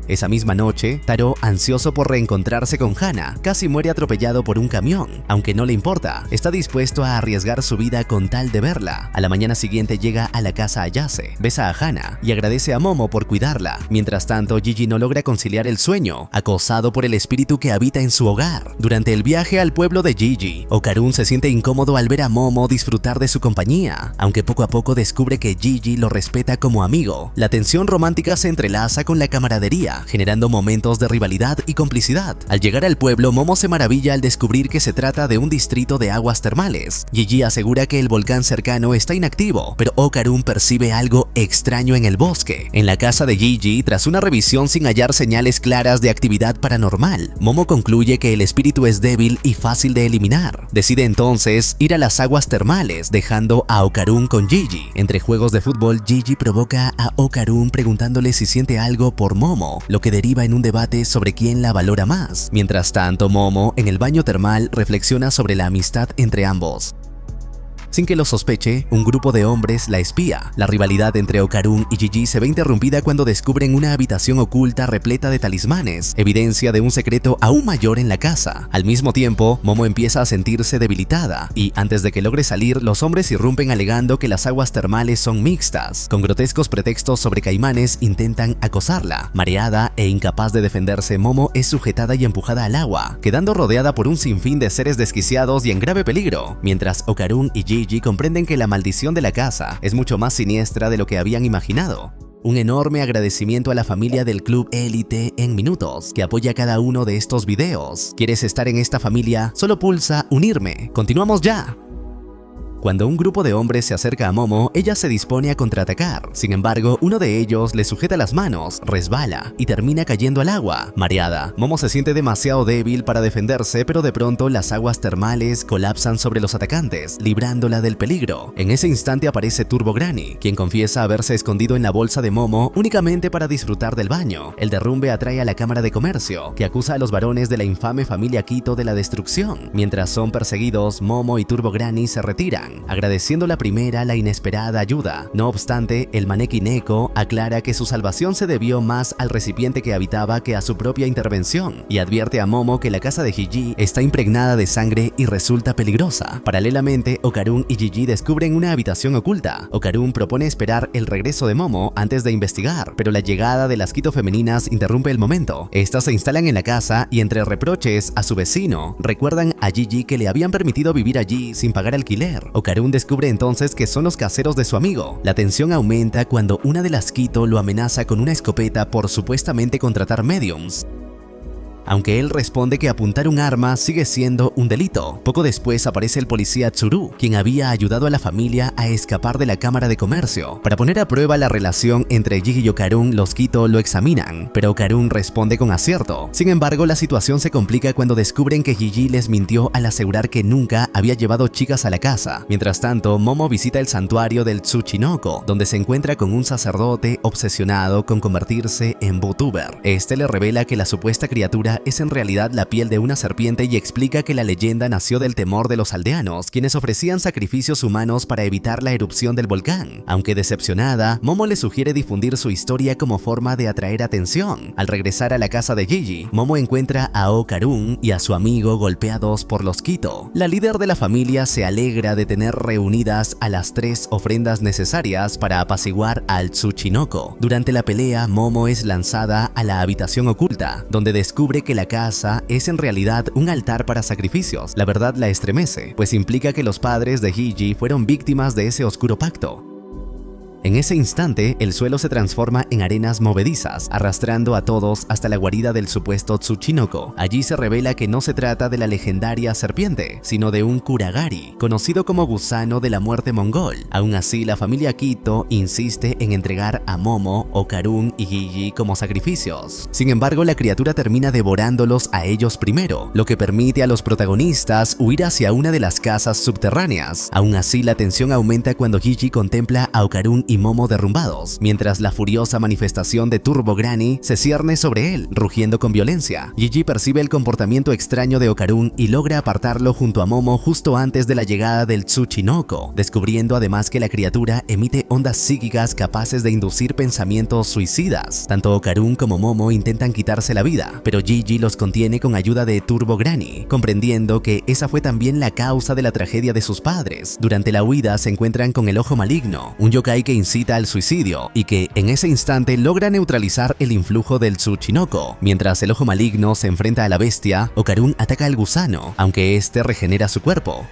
Esa misma noche, Taro, ansioso por reencontrarse con Hana, casi muere atropellado por un camión. Aunque no le importa, está dispuesto a arriesgar su vida con tal de verla. A la mañana siguiente llega a la casa Ayase, besa a Hana y agradece a Momo por cuidarla. Mientras tanto, Gigi no logra conciliar el sueño, acosado por el espíritu que habita en su hogar. Durante el viaje al pueblo de Gigi, Okarun se siente incómodo al ver a Momo disfrutar de su compañía, aunque poco a poco descubre que Gigi lo respeta como amigo. La tensión romántica se entrelaza con la camaradería, generando momentos de rivalidad y complicidad. Al llegar al pueblo, Momo se maravilla al descubrir que se trata de un distrito de aguas termales. Gigi asegura que el volcán cercano está inactivo, pero Okarun percibe algo extraño en el bosque. En la casa de Gigi, tras una revisión sin hallar señales claras de actividad paranormal, Momo concluye que el espíritu es débil y fácil de eliminar. Decide entonces ir a las aguas termales, dejando a Okarun con Gigi. Entre juegos de fútbol, Gigi provoca a Okarun preguntándole si siente algo por Momo, lo que deriva en un debate sobre quién la valora más. Mientras tanto, Momo, en el baño termal, reflexiona sobre la amistad entre ambos. Sin que lo sospeche, un grupo de hombres la espía. La rivalidad entre Okarun y Gigi se ve interrumpida cuando descubren una habitación oculta repleta de talismanes, evidencia de un secreto aún mayor en la casa. Al mismo tiempo, Momo empieza a sentirse debilitada y, antes de que logre salir, los hombres irrumpen alegando que las aguas termales son mixtas. Con grotescos pretextos sobre caimanes, intentan acosarla. Mareada e incapaz de defenderse, Momo es sujetada y empujada al agua, quedando rodeada por un sinfín de seres desquiciados y en grave peligro, mientras Okarun y Gigi comprenden que la maldición de la casa es mucho más siniestra de lo que habían imaginado. Un enorme agradecimiento a la familia del Club Élite en Minutos, que apoya cada uno de estos videos. ¿Quieres estar en esta familia? Solo pulsa unirme. ¡Continuamos ya! Cuando un grupo de hombres se acerca a Momo, ella se dispone a contraatacar. Sin embargo, uno de ellos le sujeta las manos, resbala y termina cayendo al agua. Mareada, Momo se siente demasiado débil para defenderse, pero de pronto las aguas termales colapsan sobre los atacantes, librándola del peligro. En ese instante aparece Turbo Granny, quien confiesa haberse escondido en la bolsa de Momo únicamente para disfrutar del baño. El derrumbe atrae a la Cámara de Comercio, que acusa a los varones de la infame familia Quito de la destrucción. Mientras son perseguidos, Momo y Turbo Granny se retiran, agradeciendo la primera la inesperada ayuda. No obstante, el Maneki Neko aclara que su salvación se debió más al recipiente que habitaba que a su propia intervención, y advierte a Momo que la casa de Gigi está impregnada de sangre y resulta peligrosa. Paralelamente, Okarun y Gigi descubren una habitación oculta. Okarun propone esperar el regreso de Momo antes de investigar, pero la llegada de las Quito femeninas interrumpe el momento. Estas se instalan en la casa y, entre reproches a su vecino, recuerdan a Gigi que le habían permitido vivir allí sin pagar alquiler. Okarun descubre entonces que son los caseros de su amigo. La tensión aumenta cuando una de las Quito lo amenaza con una escopeta por supuestamente contratar mediums, aunque él responde que apuntar un arma sigue siendo un delito. Poco después aparece el policía Tsuru, quien había ayudado a la familia a escapar de la Cámara de Comercio. Para poner a prueba la relación entre Gigi y Okarun, los Quito lo examinan, pero Okarun responde con acierto. Sin embargo, la situación se complica cuando descubren que Gigi les mintió al asegurar que nunca había llevado chicas a la casa. Mientras tanto, Momo visita el santuario del Tsuchinoko, donde se encuentra con un sacerdote obsesionado con convertirse en VTuber. Este le revela que la supuesta criatura es en realidad la piel de una serpiente y explica que la leyenda nació del temor de los aldeanos, quienes ofrecían sacrificios humanos para evitar la erupción del volcán. Aunque decepcionada, Momo le sugiere difundir su historia como forma de atraer atención. Al regresar a la casa de Gigi, Momo encuentra a Okarun y a su amigo golpeados por los Quito. La líder de la familia se alegra de tener reunidas a las 3 ofrendas necesarias para apaciguar al Tsuchinoko. Durante la pelea, Momo es lanzada a la habitación oculta, donde descubre que la casa es en realidad un altar para sacrificios. La verdad la estremece, pues implica que los padres de Gigi fueron víctimas de ese oscuro pacto. En ese instante, el suelo se transforma en arenas movedizas, arrastrando a todos hasta la guarida del supuesto Tsuchinoko. Allí se revela que no se trata de la legendaria serpiente, sino de un kuragari, conocido como gusano de la muerte mongol. Aún así, la familia Quito insiste en entregar a Momo, Okarun y Gigi como sacrificios. Sin embargo, la criatura termina devorándolos a ellos primero, lo que permite a los protagonistas huir hacia una de las casas subterráneas. Aún así, la tensión aumenta cuando Gigi contempla a Okarun y Momo derrumbados, mientras la furiosa manifestación de Turbo Granny se cierne sobre él, rugiendo con violencia. Gigi percibe el comportamiento extraño de Okarun y logra apartarlo junto a Momo justo antes de la llegada del Tsuchinoko, descubriendo además que la criatura emite ondas psíquicas capaces de inducir pensamientos suicidas. Tanto Okarun como Momo intentan quitarse la vida, pero Gigi los contiene con ayuda de Turbo Granny, comprendiendo que esa fue también la causa de la tragedia de sus padres. Durante la huida se encuentran con el Ojo Maligno, un yokai que incita al suicidio y que en ese instante logra neutralizar el influjo del Tsuchinoko. Mientras el Ojo Maligno se enfrenta a la bestia, Okarun ataca al gusano, aunque este regenera su cuerpo.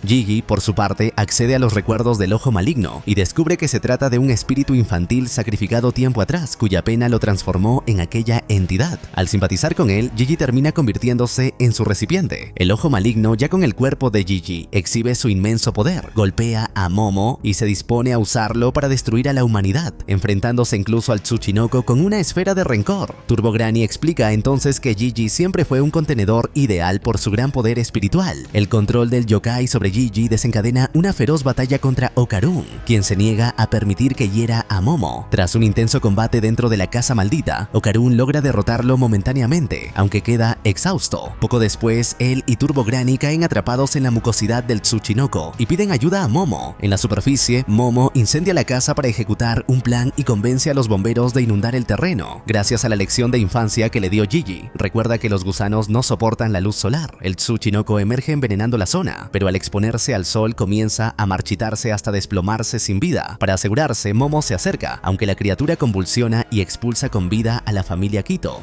Gigi, por su parte, accede a los recuerdos del Ojo Maligno y descubre que se trata de un espíritu infantil sacrificado tiempo atrás, cuya pena lo transformó en aquella entidad. Al simpatizar con él, Gigi termina convirtiéndose en su recipiente. El Ojo Maligno, ya con el cuerpo de Gigi, exhibe su inmenso poder, golpea a Momo y se dispone a usarlo para destruir a la humanidad, enfrentándose incluso al Tsuchinoko con una esfera de rencor. Turbo Granny explica entonces que Gigi siempre fue un contenedor ideal por su gran poder espiritual. El control del yokai sobre Gigi desencadena una feroz batalla contra Okarun, quien se niega a permitir que hiera a Momo. Tras un intenso combate dentro de la casa maldita, Okarun logra derrotarlo momentáneamente, aunque queda exhausto. Poco después, él y Turbo Granny caen atrapados en la mucosidad del Tsuchinoko y piden ayuda a Momo. En la superficie, Momo incendia la casa para ejecutar un plan y convence a los bomberos de inundar el terreno. Gracias a la lección de infancia que le dio Gigi, recuerda que los gusanos no soportan la luz solar. El Tsuchinoko emerge envenenando la zona, pero al exponerse al sol comienza a marchitarse hasta desplomarse sin vida. Para asegurarse, Momo se acerca, aunque la criatura convulsiona y expulsa con vida a la familia Quito.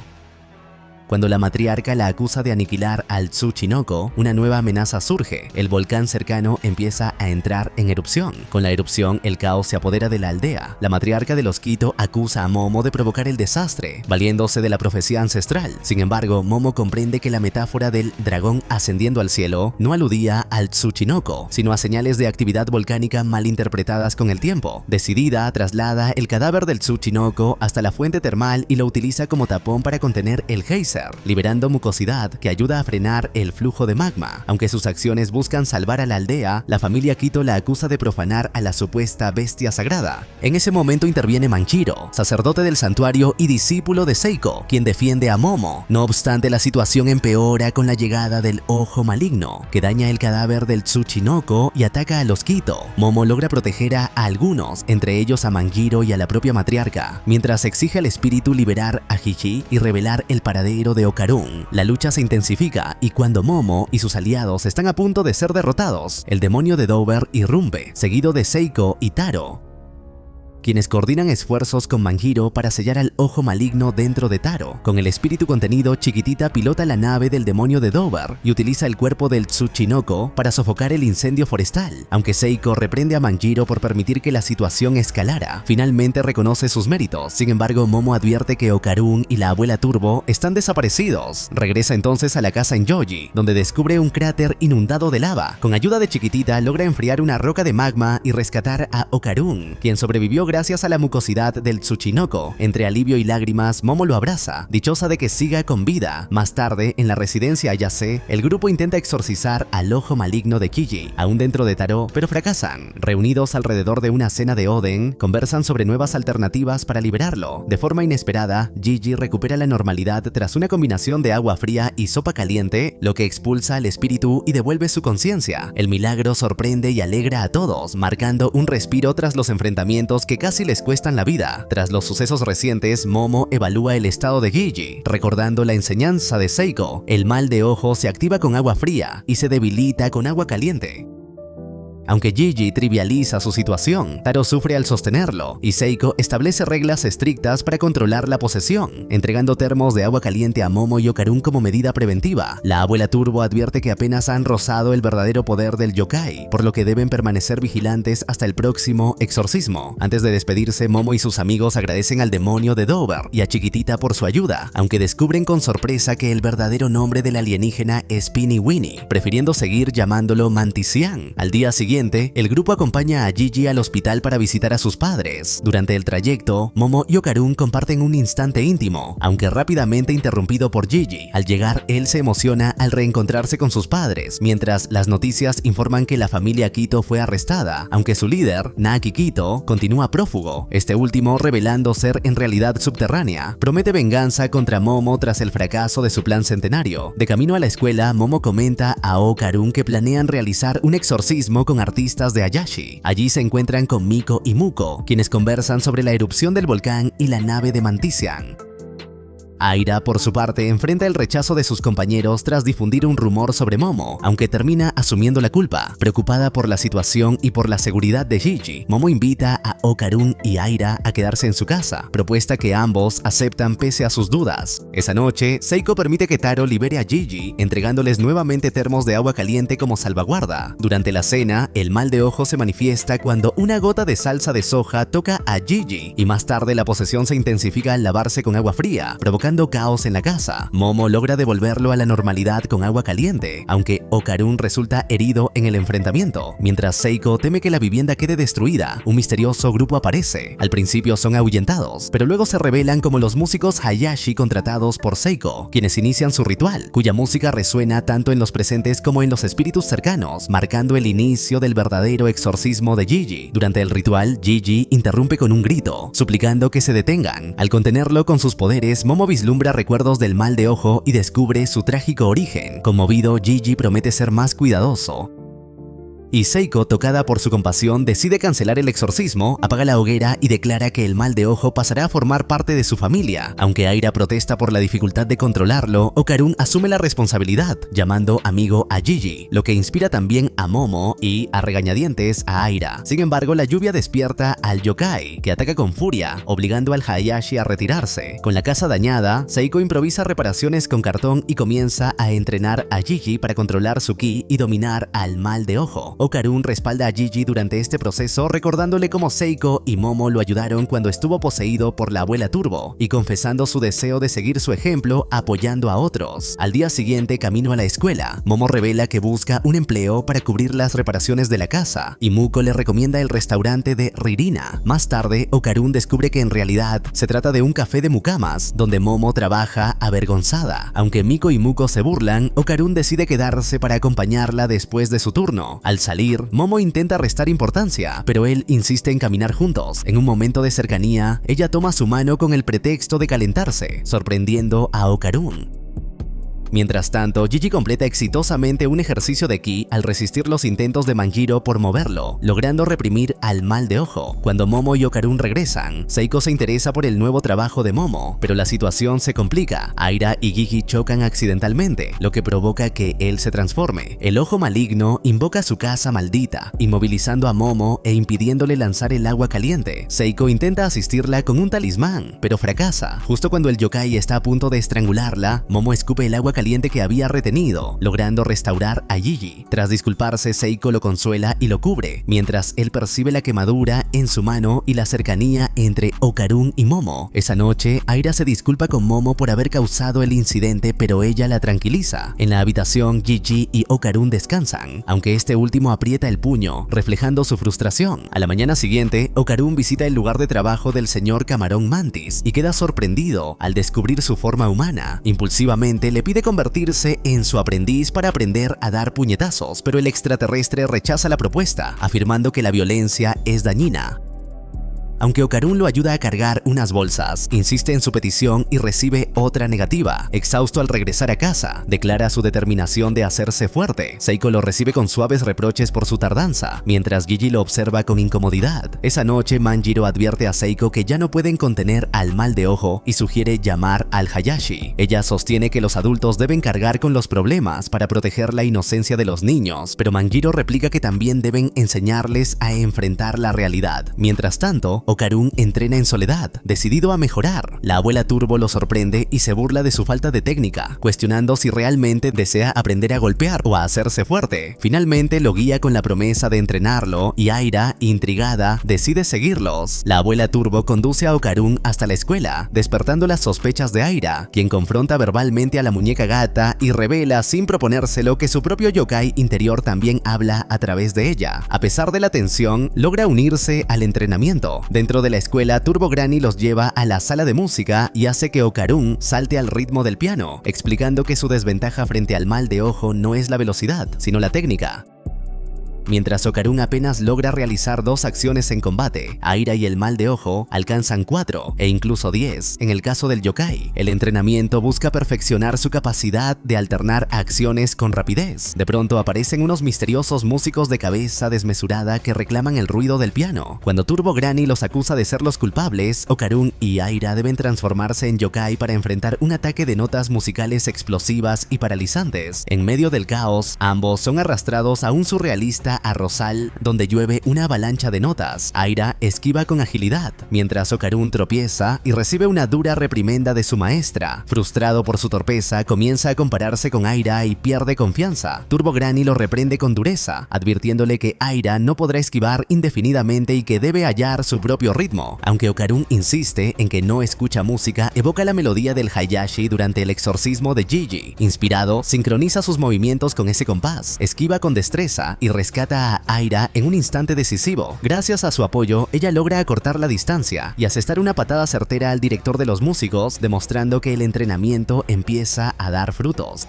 Cuando la matriarca la acusa de aniquilar al Tsuchinoko, una nueva amenaza surge. El volcán cercano empieza a entrar en erupción. Con la erupción, el caos se apodera de la aldea. La matriarca de los Kito acusa a Momo de provocar el desastre, valiéndose de la profecía ancestral. Sin embargo, Momo comprende que la metáfora del dragón ascendiendo al cielo no aludía al Tsuchinoko, sino a señales de actividad volcánica mal interpretadas con el tiempo. Decidida, traslada el cadáver del Tsuchinoko hasta la fuente termal y lo utiliza como tapón para contener el geyser, liberando mucosidad que ayuda a frenar el flujo de magma. Aunque sus acciones buscan salvar a la aldea, la familia Kito la acusa de profanar a la supuesta bestia sagrada. En ese momento interviene Manjiro, sacerdote del santuario y discípulo de Seiko, quien defiende a Momo. No obstante, la situación empeora con la llegada del ojo maligno, que daña el cadáver del Tsuchinoko y ataca a los Kito. Momo logra proteger a algunos, entre ellos a Manjiro y a la propia matriarca, mientras exige al espíritu liberar a Hichi y revelar el paradero de Okarun. La lucha se intensifica y cuando Momo y sus aliados están a punto de ser derrotados, el demonio de Dover irrumpe, seguido de Seiko y Taro, quienes coordinan esfuerzos con Manjiro para sellar al ojo maligno dentro de Taro. Con el espíritu contenido, Chiquitita pilota la nave del demonio de Dover y utiliza el cuerpo del Tsuchinoko para sofocar el incendio forestal. Aunque Seiko reprende a Manjiro por permitir que la situación escalara, finalmente reconoce sus méritos. Sin embargo, Momo advierte que Okarun y la abuela Turbo están desaparecidos. Regresa entonces a la casa en Yoji, donde descubre un cráter inundado de lava. Con ayuda de Chiquitita logra enfriar una roca de magma y rescatar a Okarun, quien sobrevivió gracias a la mucosidad del Tsuchinoko. Entre alivio y lágrimas, Momo lo abraza, dichosa de que siga con vida. Más tarde, en la residencia Ayase, el grupo intenta exorcizar al ojo maligno de Kiji, aún dentro de Taro, pero fracasan. Reunidos alrededor de una cena de Oden, conversan sobre nuevas alternativas para liberarlo. De forma inesperada, Gigi recupera la normalidad tras una combinación de agua fría y sopa caliente, lo que expulsa al espíritu y devuelve su conciencia. El milagro sorprende y alegra a todos, marcando un respiro tras los enfrentamientos que casi les cuestan la vida. Tras los sucesos recientes, Momo evalúa el estado de Gigi, recordando la enseñanza de Seiko. El mal de ojo se activa con agua fría y se debilita con agua caliente. Aunque Gigi trivializa su situación, Taro sufre al sostenerlo y Seiko establece reglas estrictas para controlar la posesión, entregando termos de agua caliente a Momo y Okarun como medida preventiva. La abuela Turbo advierte que apenas han rozado el verdadero poder del yokai, por lo que deben permanecer vigilantes hasta el próximo exorcismo. Antes de despedirse, Momo y sus amigos agradecen al demonio de Dover y a Chiquitita por su ayuda, aunque descubren con sorpresa que el verdadero nombre del alienígena es Pinny Winnie, prefiriendo seguir llamándolo Mantisian. Al día siguiente, el grupo acompaña a Gigi al hospital para visitar a sus padres. Durante el trayecto, Momo y Okarun comparten un instante íntimo, aunque rápidamente interrumpido por Gigi. Al llegar, él se emociona al reencontrarse con sus padres, mientras las noticias informan que la familia Kito fue arrestada, aunque su líder, Naki Kito, continúa prófugo. Este último, revelando ser en realidad subterránea, promete venganza contra Momo tras el fracaso de su plan centenario. De camino a la escuela, Momo comenta a Okarun que planean realizar un exorcismo con artistas de Ayashi. Allí se encuentran con Miko y Muko, quienes conversan sobre la erupción del volcán y la nave de Mantisian. Aira, por su parte, enfrenta el rechazo de sus compañeros tras difundir un rumor sobre Momo, aunque termina asumiendo la culpa. Preocupada por la situación y por la seguridad de Gigi, Momo invita a Okarun y Aira a quedarse en su casa, propuesta que ambos aceptan pese a sus dudas. Esa noche, Seiko permite que Taro libere a Gigi, entregándoles nuevamente termos de agua caliente como salvaguarda. Durante la cena, el mal de ojo se manifiesta cuando una gota de salsa de soja toca a Gigi, y más tarde la posesión se intensifica al lavarse con agua fría, provocando caos en la casa. Momo logra devolverlo a la normalidad con agua caliente, aunque Okarun resulta herido en el enfrentamiento. Mientras Seiko teme que la vivienda quede destruida, un misterioso grupo aparece. Al principio son ahuyentados, pero luego se revelan como los músicos Hayashi contratados por Seiko, quienes inician su ritual, cuya música resuena tanto en los presentes como en los espíritus cercanos, marcando el inicio del verdadero exorcismo de Gigi. Durante el ritual, Gigi interrumpe con un grito, suplicando que se detengan. Al contenerlo con sus poderes, Momo vislumbra recuerdos del mal de ojo y descubre su trágico origen. Conmovido, Gigi promete ser más cuidadoso. Y Seiko, tocada por su compasión, decide cancelar el exorcismo, apaga la hoguera y declara que el mal de ojo pasará a formar parte de su familia. Aunque Aira protesta por la dificultad de controlarlo, Okarun asume la responsabilidad, llamando amigo a Gigi, lo que inspira también a Momo y, a regañadientes, a Aira. Sin embargo, la lluvia despierta al yokai, que ataca con furia, obligando al Hayashi a retirarse. Con la casa dañada, Seiko improvisa reparaciones con cartón y comienza a entrenar a Gigi para controlar su ki y dominar al mal de ojo. Okarun respalda a Gigi durante este proceso, recordándole cómo Seiko y Momo lo ayudaron cuando estuvo poseído por la abuela Turbo y confesando su deseo de seguir su ejemplo apoyando a otros. Al día siguiente, camino a la escuela, Momo revela que busca un empleo para cubrir las reparaciones de la casa y Muko le recomienda el restaurante de Ririna. Más tarde, Okarun descubre que en realidad se trata de un café de mucamas donde Momo trabaja avergonzada. Aunque Miko y Muko se burlan, Okarun decide quedarse para acompañarla después de su turno. Al salir, Momo intenta restar importancia, pero él insiste en caminar juntos. En un momento de cercanía, ella toma su mano con el pretexto de calentarse, sorprendiendo a Okarun. Mientras tanto, Gigi completa exitosamente un ejercicio de ki al resistir los intentos de Manjiro por moverlo, logrando reprimir al mal de ojo. Cuando Momo y Okarun regresan, Seiko se interesa por el nuevo trabajo de Momo, pero la situación se complica. Aira y Gigi chocan accidentalmente, lo que provoca que él se transforme. El ojo maligno invoca su casa maldita, inmovilizando a Momo e impidiéndole lanzar el agua caliente. Seiko intenta asistirla con un talismán, pero fracasa. Justo cuando el yokai está a punto de estrangularla, Momo escupe el agua caliente que había retenido, logrando restaurar a Gigi. Tras disculparse, Seiko lo consuela y lo cubre, mientras él percibe la quemadura en su mano y la cercanía entre Okarun y Momo. Esa noche, Aira se disculpa con Momo por haber causado el incidente, pero ella la tranquiliza. En la habitación, Gigi y Okarun descansan, aunque este último aprieta el puño, reflejando su frustración. A la mañana siguiente, Okarun visita el lugar de trabajo del señor Camarón Mantis y queda sorprendido al descubrir su forma humana. Impulsivamente le pide convertirse en su aprendiz para aprender a dar puñetazos, pero el extraterrestre rechaza la propuesta, afirmando que la violencia es dañina. Aunque Okarun lo ayuda a cargar unas bolsas, insiste en su petición y recibe otra negativa. Exhausto al regresar a casa, declara su determinación de hacerse fuerte. Seiko lo recibe con suaves reproches por su tardanza, mientras Gigi lo observa con incomodidad. Esa noche, Manjiro advierte a Seiko que ya no pueden contener al mal de ojo y sugiere llamar al Hayashi. Ella sostiene que los adultos deben cargar con los problemas para proteger la inocencia de los niños, pero Manjiro replica que también deben enseñarles a enfrentar la realidad. Mientras tanto, Okarun entrena en soledad, decidido a mejorar. La abuela Turbo lo sorprende y se burla de su falta de técnica, cuestionando si realmente desea aprender a golpear o a hacerse fuerte. Finalmente lo guía con la promesa de entrenarlo y Aira, intrigada, decide seguirlos. La abuela Turbo conduce a Okarun hasta la escuela, despertando las sospechas de Aira, quien confronta verbalmente a la muñeca gata y revela sin proponérselo que su propio yokai interior también habla a través de ella. A pesar de la tensión, logra unirse al entrenamiento. Dentro de la escuela, Turbo Granny los lleva a la sala de música y hace que Okarun salte al ritmo del piano, explicando que su desventaja frente al mal de ojo no es la velocidad, sino la técnica. Mientras Okarun apenas logra realizar 2 acciones en combate, Aira y el mal de ojo alcanzan 4 e incluso 10. En el caso del yokai, el entrenamiento busca perfeccionar su capacidad de alternar acciones con rapidez. De pronto aparecen unos misteriosos músicos de cabeza desmesurada que reclaman el ruido del piano. Cuando Turbo Granny los acusa de ser los culpables, Okarun y Aira deben transformarse en yokai para enfrentar un ataque de notas musicales explosivas y paralizantes. En medio del caos, ambos son arrastrados a un surrealista arrozal donde llueve una avalancha de notas. Aira esquiva con agilidad, mientras Okarun tropieza y recibe una dura reprimenda de su maestra. Frustrado por su torpeza, comienza a compararse con Aira y pierde confianza. Turbo Granny lo reprende con dureza, advirtiéndole que Aira no podrá esquivar indefinidamente y que debe hallar su propio ritmo. Aunque Okarun insiste en que no escucha música, evoca la melodía del Hayashi durante el exorcismo de Gigi. Inspirado, sincroniza sus movimientos con ese compás, esquiva con destreza y rescata a Aira en un instante decisivo. Gracias a su apoyo, ella logra acortar la distancia y asestar una patada certera al director de los músicos, demostrando que el entrenamiento empieza a dar frutos.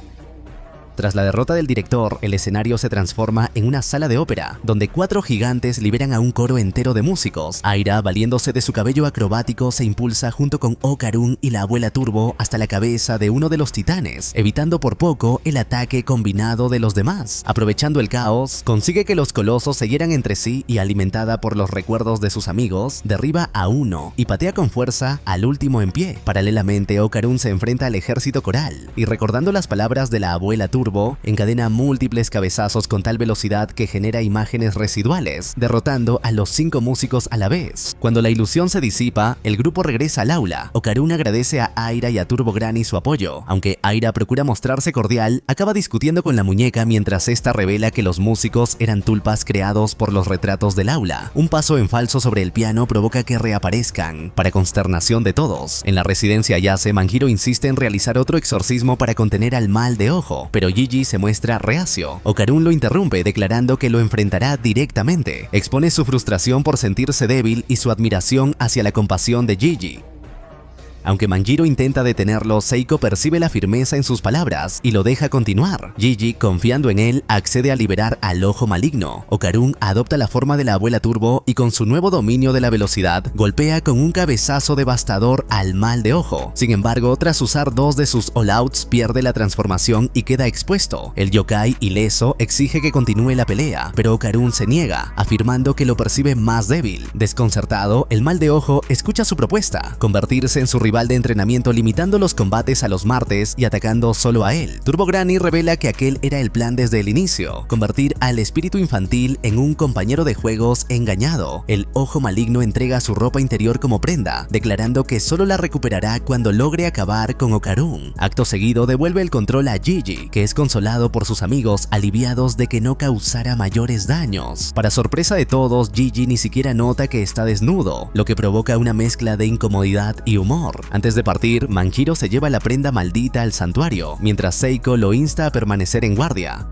Tras la derrota del director, el escenario se transforma en una sala de ópera, donde 4 gigantes liberan a un coro entero de músicos. Aira, valiéndose de su cabello acrobático, se impulsa junto con Okarun y la abuela Turbo hasta la cabeza de uno de los titanes, evitando por poco el ataque combinado de los demás. Aprovechando el caos, consigue que los colosos se hieran entre sí y, alimentada por los recuerdos de sus amigos, derriba a uno y patea con fuerza al último en pie. Paralelamente, Okarun se enfrenta al ejército coral y, recordando las palabras de la abuela Turbo, encadena múltiples cabezazos con tal velocidad que genera imágenes residuales, derrotando a los 5 músicos a la vez. Cuando la ilusión se disipa, el grupo regresa al aula. Okarun agradece a Aira y a Turbo Granny su apoyo. Aunque Aira procura mostrarse cordial, acaba discutiendo con la muñeca mientras esta revela que los músicos eran tulpas creados por los retratos del aula. Un paso en falso sobre el piano provoca que reaparezcan, para consternación de todos. En la residencia Ayase, Manjiro insiste en realizar otro exorcismo para contener al mal de ojo, pero Gigi se muestra reacio. Okarun lo interrumpe, declarando que lo enfrentará directamente. Expone su frustración por sentirse débil y su admiración hacia la compasión de Gigi. Aunque Manjiro intenta detenerlo, Seiko percibe la firmeza en sus palabras y lo deja continuar. Gigi, confiando en él, accede a liberar al ojo maligno. Okarun adopta la forma de la abuela Turbo y, con su nuevo dominio de la velocidad, golpea con un cabezazo devastador al mal de ojo. Sin embargo, tras usar 2 de sus all-outs, pierde la transformación y queda expuesto. El yokai, ileso, exige que continúe la pelea, pero Okarun se niega, afirmando que lo percibe más débil. Desconcertado, el mal de ojo escucha su propuesta: convertirse en su rival de entrenamiento, limitando los combates a los martes y atacando solo a él. Turbo Granny revela que aquel era el plan desde el inicio: convertir al espíritu infantil en un compañero de juegos engañado. El ojo maligno entrega su ropa interior como prenda, declarando que solo la recuperará cuando logre acabar con Okarun. Acto seguido, devuelve el control a Gigi, que es consolado por sus amigos, aliviados de que no causara mayores daños. Para sorpresa de todos, Gigi ni siquiera nota que está desnudo, lo que provoca una mezcla de incomodidad y humor. Antes de partir, Manjiro se lleva la prenda maldita al santuario, mientras Seiko lo insta a permanecer en guardia.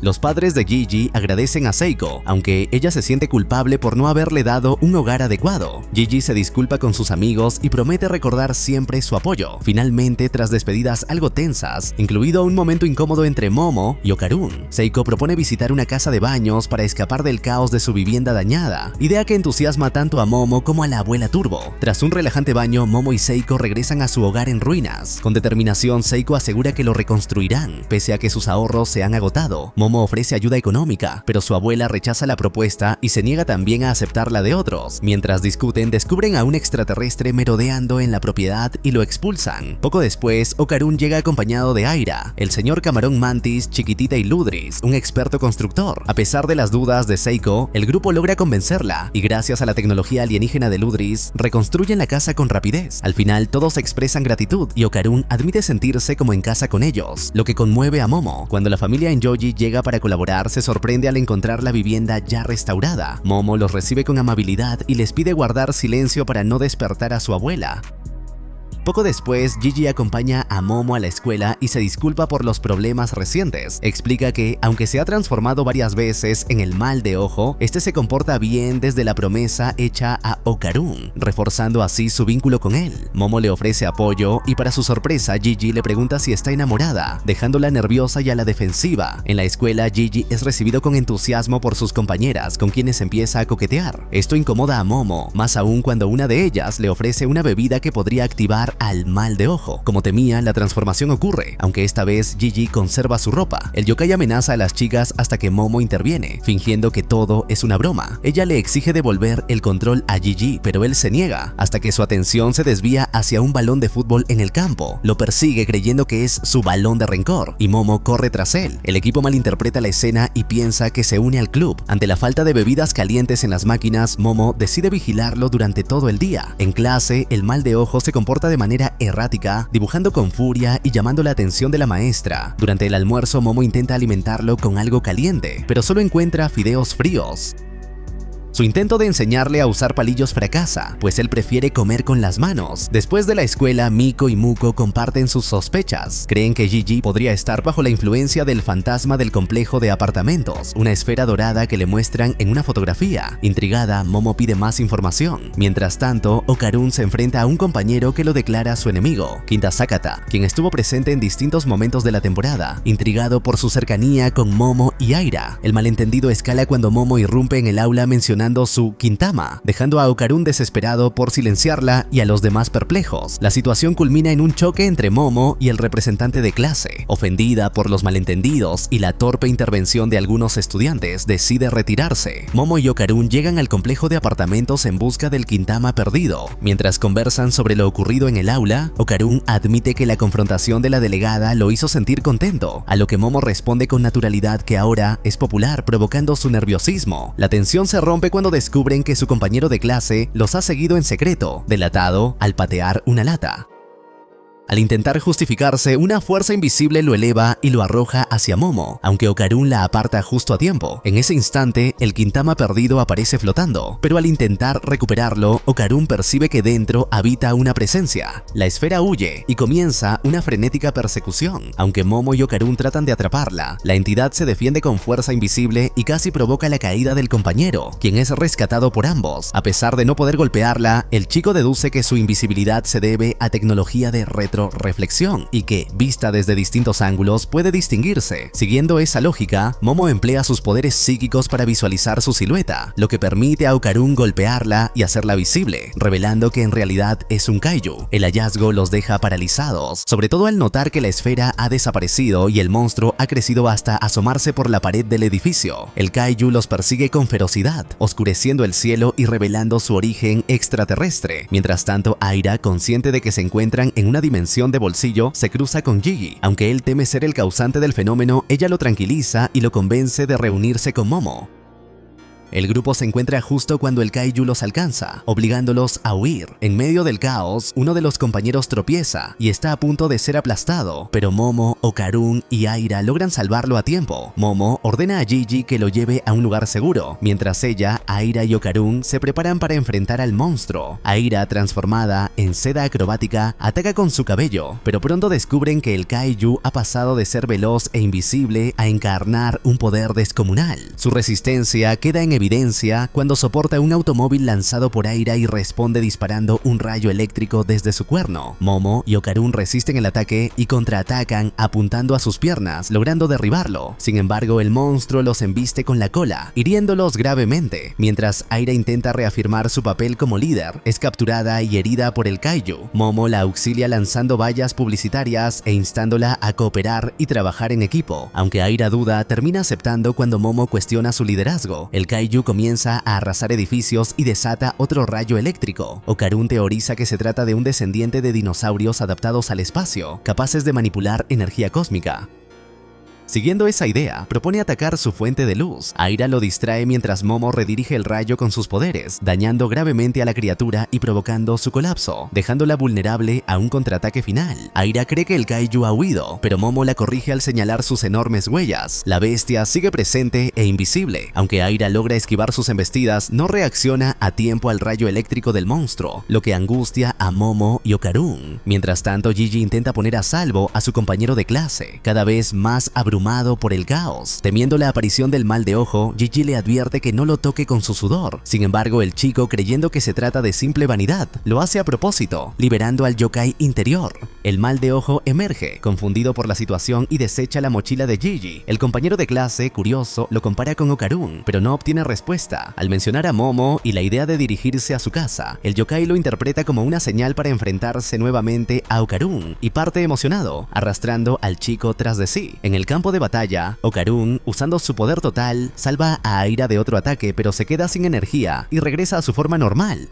Los padres de Gigi agradecen a Seiko, aunque ella se siente culpable por no haberle dado un hogar adecuado. Gigi se disculpa con sus amigos y promete recordar siempre su apoyo. Finalmente, tras despedidas algo tensas, incluido un momento incómodo entre Momo y Okarun, Seiko propone visitar una casa de baños para escapar del caos de su vivienda dañada, idea que entusiasma tanto a Momo como a la abuela Turbo. Tras un relajante baño, Momo y Seiko regresan a su hogar en ruinas. Con determinación, Seiko asegura que lo reconstruirán, pese a que sus ahorros se han agotado. Momo ofrece ayuda económica, pero su abuela rechaza la propuesta y se niega también a aceptar la de otros. Mientras discuten, descubren a un extraterrestre merodeando en la propiedad y lo expulsan. Poco después, Okarun llega acompañado de Aira, el señor Camarón Mantis, Chiquitita y Ludris, un experto constructor. A pesar de las dudas de Seiko, el grupo logra convencerla y, gracias a la tecnología alienígena de Ludris, reconstruyen la casa con rapidez. Al final, todos expresan gratitud y Okarun admite sentirse como en casa con ellos, lo que conmueve a Momo. Cuando la familia Enjoji llega para colaborar, se sorprende al encontrar la vivienda ya restaurada. Momo los recibe con amabilidad y les pide guardar silencio para no despertar a su abuela. Poco después, Gigi acompaña a Momo a la escuela y se disculpa por los problemas recientes. Explica que, aunque se ha transformado varias veces en el mal de ojo, este se comporta bien desde la promesa hecha a Okarun, reforzando así su vínculo con él. Momo le ofrece apoyo y, para su sorpresa, Gigi le pregunta si está enamorada, dejándola nerviosa y a la defensiva. En la escuela, Gigi es recibido con entusiasmo por sus compañeras, con quienes empieza a coquetear. Esto incomoda a Momo, más aún cuando una de ellas le ofrece una bebida que podría activar al mal de ojo. Como temía, la transformación ocurre, aunque esta vez Gigi conserva su ropa. El yokai amenaza a las chicas hasta que Momo interviene, fingiendo que todo es una broma. Ella le exige devolver el control a Gigi, pero él se niega, hasta que su atención se desvía hacia un balón de fútbol en el campo. Lo persigue creyendo que es su balón de rencor, y Momo corre tras él. El equipo malinterpreta la escena y piensa que se une al club. Ante la falta de bebidas calientes en las máquinas, Momo decide vigilarlo durante todo el día. En clase, el mal de ojo se comporta de manera errática, dibujando con furia y llamando la atención de la maestra. Durante el almuerzo, Momo intenta alimentarlo con algo caliente, pero solo encuentra fideos fríos. Su intento de enseñarle a usar palillos fracasa, pues él prefiere comer con las manos. Después de la escuela, Miko y Muko comparten sus sospechas. Creen que Gigi podría estar bajo la influencia del fantasma del complejo de apartamentos, una esfera dorada que le muestran en una fotografía. Intrigada, Momo pide más información. Mientras tanto, Okarun se enfrenta a un compañero que lo declara su enemigo, Kinta Sakata, quien estuvo presente en distintos momentos de la temporada. Intrigado por su cercanía con Momo y Aira, el malentendido escala cuando Momo irrumpe en el aula mencionando su Quintama, dejando a Okarun desesperado por silenciarla y a los demás perplejos. La situación culmina en un choque entre Momo y el representante de clase. Ofendida por los malentendidos y la torpe intervención de algunos estudiantes, decide retirarse. Momo y Okarun llegan al complejo de apartamentos en busca del Quintama perdido. Mientras conversan sobre lo ocurrido en el aula, Okarun admite que la confrontación de la delegada lo hizo sentir contento, a lo que Momo responde con naturalidad que ahora es popular, provocando su nerviosismo. La tensión se rompe cuando descubren que su compañero de clase los ha seguido en secreto, delatado al patear una lata. Al intentar justificarse, una fuerza invisible lo eleva y lo arroja hacia Momo, aunque Okarun la aparta justo a tiempo. En ese instante, el Quintama perdido aparece flotando, pero al intentar recuperarlo, Okarun percibe que dentro habita una presencia. La esfera huye y comienza una frenética persecución. Aunque Momo y Okarun tratan de atraparla, la entidad se defiende con fuerza invisible y casi provoca la caída del compañero, quien es rescatado por ambos. A pesar de no poder golpearla, el chico deduce que su invisibilidad se debe a tecnología de retroreflexión y que, vista desde distintos ángulos, puede distinguirse. Siguiendo esa lógica, Momo emplea sus poderes psíquicos para visualizar su silueta, lo que permite a Okarun golpearla y hacerla visible, revelando que en realidad es un kaiju. El hallazgo los deja paralizados, sobre todo al notar que la esfera ha desaparecido y el monstruo ha crecido hasta asomarse por la pared del edificio. El kaiju los persigue con ferocidad, oscureciendo el cielo y revelando su origen extraterrestre. Mientras tanto, Aira, consciente de que se encuentran en una dimensión de bolsillo, se cruza con Gigi. Aunque él teme ser el causante del fenómeno, ella lo tranquiliza y lo convence de reunirse con Momo. El grupo se encuentra justo cuando el kaiju los alcanza, obligándolos a huir. En medio del caos, uno de los compañeros tropieza y está a punto de ser aplastado, pero Momo, Okarun y Aira logran salvarlo a tiempo. Momo ordena a Gigi que lo lleve a un lugar seguro, mientras ella, Aira y Okarun se preparan para enfrentar al monstruo. Aira, transformada en seda acrobática, ataca con su cabello, pero pronto descubren que el kaiju ha pasado de ser veloz e invisible a encarnar un poder descomunal. Su resistencia queda en evidencia cuando soporta un automóvil lanzado por Aira y responde disparando un rayo eléctrico desde su cuerno. Momo y Okarun resisten el ataque y contraatacan apuntando a sus piernas, logrando derribarlo. Sin embargo, el monstruo los embiste con la cola, hiriéndolos gravemente. Mientras Aira intenta reafirmar su papel como líder, es capturada y herida por el kaiju. Momo la auxilia lanzando vallas publicitarias e instándola a cooperar y trabajar en equipo. Aunque Aira duda, termina aceptando cuando Momo cuestiona su liderazgo. El kaiju comienza a arrasar edificios y desata otro rayo eléctrico. Okarun teoriza que se trata de un descendiente de dinosaurios adaptados al espacio, capaces de manipular energía cósmica. Siguiendo esa idea, propone atacar su fuente de luz. Aira lo distrae mientras Momo redirige el rayo con sus poderes, dañando gravemente a la criatura y provocando su colapso, dejándola vulnerable a un contraataque final. Aira cree que el kaiju ha huido, pero Momo la corrige al señalar sus enormes huellas. La bestia sigue presente e invisible. Aunque Aira logra esquivar sus embestidas, no reacciona a tiempo al rayo eléctrico del monstruo, lo que angustia a Momo y Okarun. Mientras tanto, Gigi intenta poner a salvo a su compañero de clase, cada vez más abrumado por el caos. Temiendo la aparición del mal de ojo, Gigi le advierte que no lo toque con su sudor. Sin embargo, el chico, creyendo que se trata de simple vanidad, lo hace a propósito, liberando al yokai interior. El mal de ojo emerge, confundido por la situación, y desecha la mochila de Gigi. El compañero de clase, curioso, lo compara con Okarun, pero no obtiene respuesta. Al mencionar a Momo y la idea de dirigirse a su casa, el yokai lo interpreta como una señal para enfrentarse nuevamente a Okarun, y parte emocionado, arrastrando al chico tras de sí. En el campo de batalla, Okarun, usando su poder total, salva a Aira de otro ataque, pero se queda sin energía y regresa a su forma normal.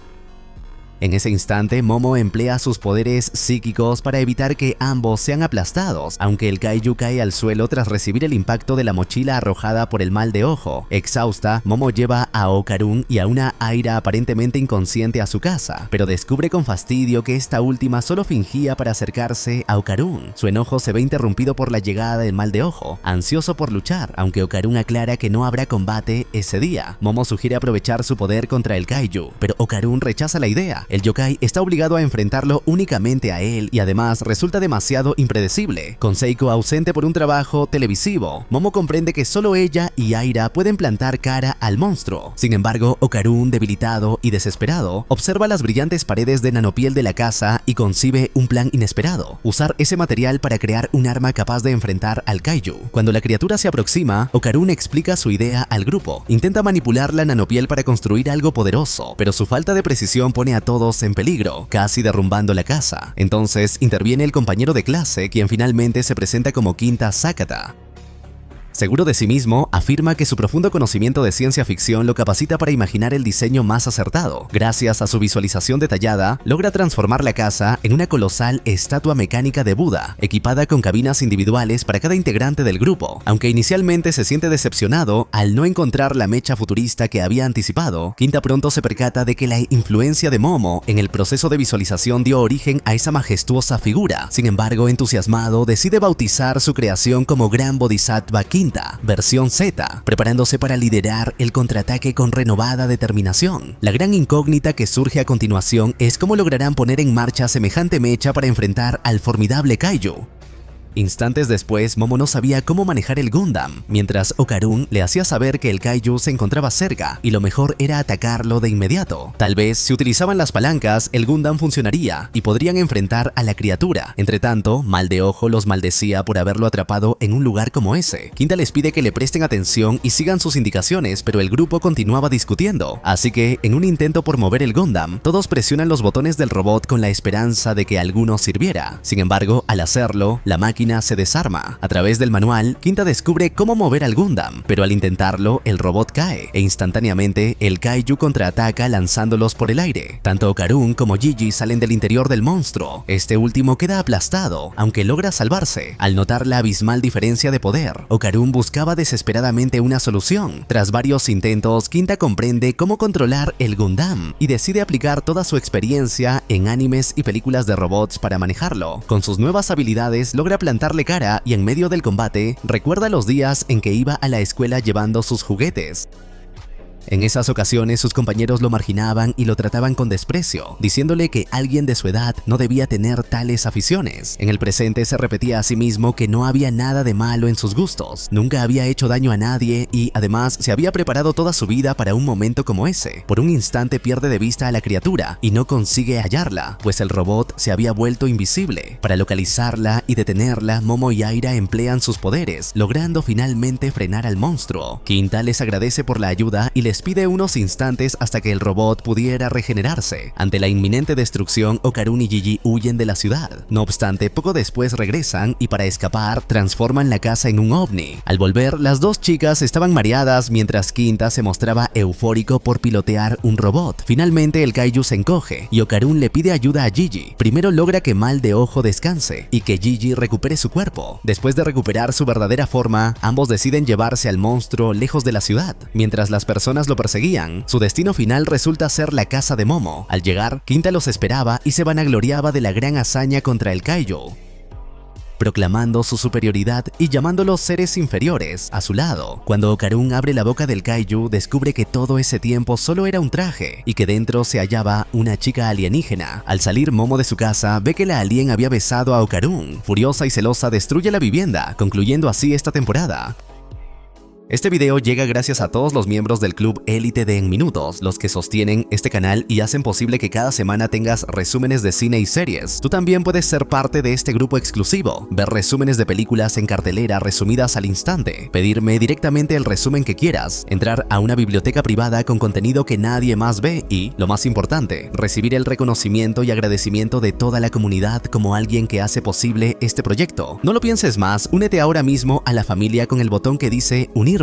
En ese instante, Momo emplea sus poderes psíquicos para evitar que ambos sean aplastados, aunque el kaiju cae al suelo tras recibir el impacto de la mochila arrojada por el mal de ojo. Exhausta, Momo lleva a Okarun y a una Aira aparentemente inconsciente a su casa, pero descubre con fastidio que esta última solo fingía para acercarse a Okarun. Su enojo se ve interrumpido por la llegada del mal de ojo, ansioso por luchar, aunque Okarun aclara que no habrá combate ese día. Momo sugiere aprovechar su poder contra el kaiju, pero Okarun rechaza la idea. El yokai está obligado a enfrentarlo únicamente a él y además resulta demasiado impredecible. Con Seiko ausente por un trabajo televisivo, Momo comprende que solo ella y Aira pueden plantar cara al monstruo. Sin embargo, Okarun, debilitado y desesperado, observa las brillantes paredes de nanopiel de la casa y concibe un plan inesperado: usar ese material para crear un arma capaz de enfrentar al kaiju. Cuando la criatura se aproxima, Okarun explica su idea al grupo. Intenta manipular la nanopiel para construir algo poderoso, pero su falta de precisión pone a todos en peligro, casi derrumbando la casa. Entonces interviene el compañero de clase, quien finalmente se presenta como Kinta Sakata. Seguro de sí mismo, afirma que su profundo conocimiento de ciencia ficción lo capacita para imaginar el diseño más acertado. Gracias a su visualización detallada, logra transformar la casa en una colosal estatua mecánica de Buda, equipada con cabinas individuales para cada integrante del grupo. Aunque inicialmente se siente decepcionado al no encontrar la mecha futurista que había anticipado, Kinta pronto se percata de que la influencia de Momo en el proceso de visualización dio origen a esa majestuosa figura. Sin embargo, entusiasmado, decide bautizar su creación como Gran Bodhisattva Kinta, versión Z, preparándose para liderar el contraataque con renovada determinación. La gran incógnita que surge a continuación es cómo lograrán poner en marcha semejante mecha para enfrentar al formidable kaiju. Instantes después, Momo no sabía cómo manejar el Gundam, mientras Okarun le hacía saber que el kaiju se encontraba cerca y lo mejor era atacarlo de inmediato. Tal vez, si utilizaban las palancas, el Gundam funcionaría y podrían enfrentar a la criatura. Entretanto, Mal de Ojo los maldecía por haberlo atrapado en un lugar como ese. Kinta les pide que le presten atención y sigan sus indicaciones, pero el grupo continuaba discutiendo. Así que, en un intento por mover el Gundam, todos presionan los botones del robot con la esperanza de que alguno sirviera. Sin embargo, al hacerlo, la máquina se desarma. A través del manual, Kinta descubre cómo mover al Gundam, pero al intentarlo, el robot cae e instantáneamente el kaiju contraataca lanzándolos por el aire. Tanto Okarun como Gigi salen del interior del monstruo. Este último queda aplastado, aunque logra salvarse. Al notar la abismal diferencia de poder, Okarun buscaba desesperadamente una solución. Tras varios intentos, Kinta comprende cómo controlar el Gundam y decide aplicar toda su experiencia en animes y películas de robots para manejarlo. Con sus nuevas habilidades logra plantarle cara y en medio del combate recuerda los días en que iba a la escuela llevando sus juguetes. En esas ocasiones sus compañeros lo marginaban y lo trataban con desprecio, diciéndole que alguien de su edad no debía tener tales aficiones. En el presente se repetía a sí mismo que no había nada de malo en sus gustos, nunca había hecho daño a nadie y además se había preparado toda su vida para un momento como ese. Por un instante pierde de vista a la criatura y no consigue hallarla, pues el robot se había vuelto invisible. Para localizarla y detenerla, Momo y Aira emplean sus poderes, logrando finalmente frenar al monstruo. Kinta les agradece por la ayuda y les pide unos instantes hasta que el robot pudiera regenerarse. Ante la inminente destrucción, Okarun y Gigi huyen de la ciudad. No obstante, poco después regresan y para escapar transforman la casa en un ovni. Al volver, las dos chicas estaban mareadas mientras Kinta se mostraba eufórico por pilotear un robot. Finalmente el kaiju se encoge y Okarun le pide ayuda a Gigi. Primero logra que Mal de Ojo descanse y que Gigi recupere su cuerpo. Después de recuperar su verdadera forma, ambos deciden llevarse al monstruo lejos de la ciudad. Mientras las personas lo perseguían, su destino final resulta ser la casa de Momo. Al llegar, Kinta los esperaba y se vanagloriaba de la gran hazaña contra el kaiju, proclamando su superioridad y llamándolos seres inferiores a su lado. Cuando Okarun abre la boca del kaiju, descubre que todo ese tiempo solo era un traje y que dentro se hallaba una chica alienígena. Al salir Momo de su casa, ve que la alien había besado a Okarun. Furiosa y celosa, destruye la vivienda, concluyendo así esta temporada. Este video llega gracias a todos los miembros del Club Élite de En Minutos, los que sostienen este canal y hacen posible que cada semana tengas resúmenes de cine y series. Tú también puedes ser parte de este grupo exclusivo, ver resúmenes de películas en cartelera resumidas al instante, pedirme directamente el resumen que quieras, entrar a una biblioteca privada con contenido que nadie más ve y, lo más importante, recibir el reconocimiento y agradecimiento de toda la comunidad como alguien que hace posible este proyecto. No lo pienses más, únete ahora mismo a la familia con el botón que dice Unirme.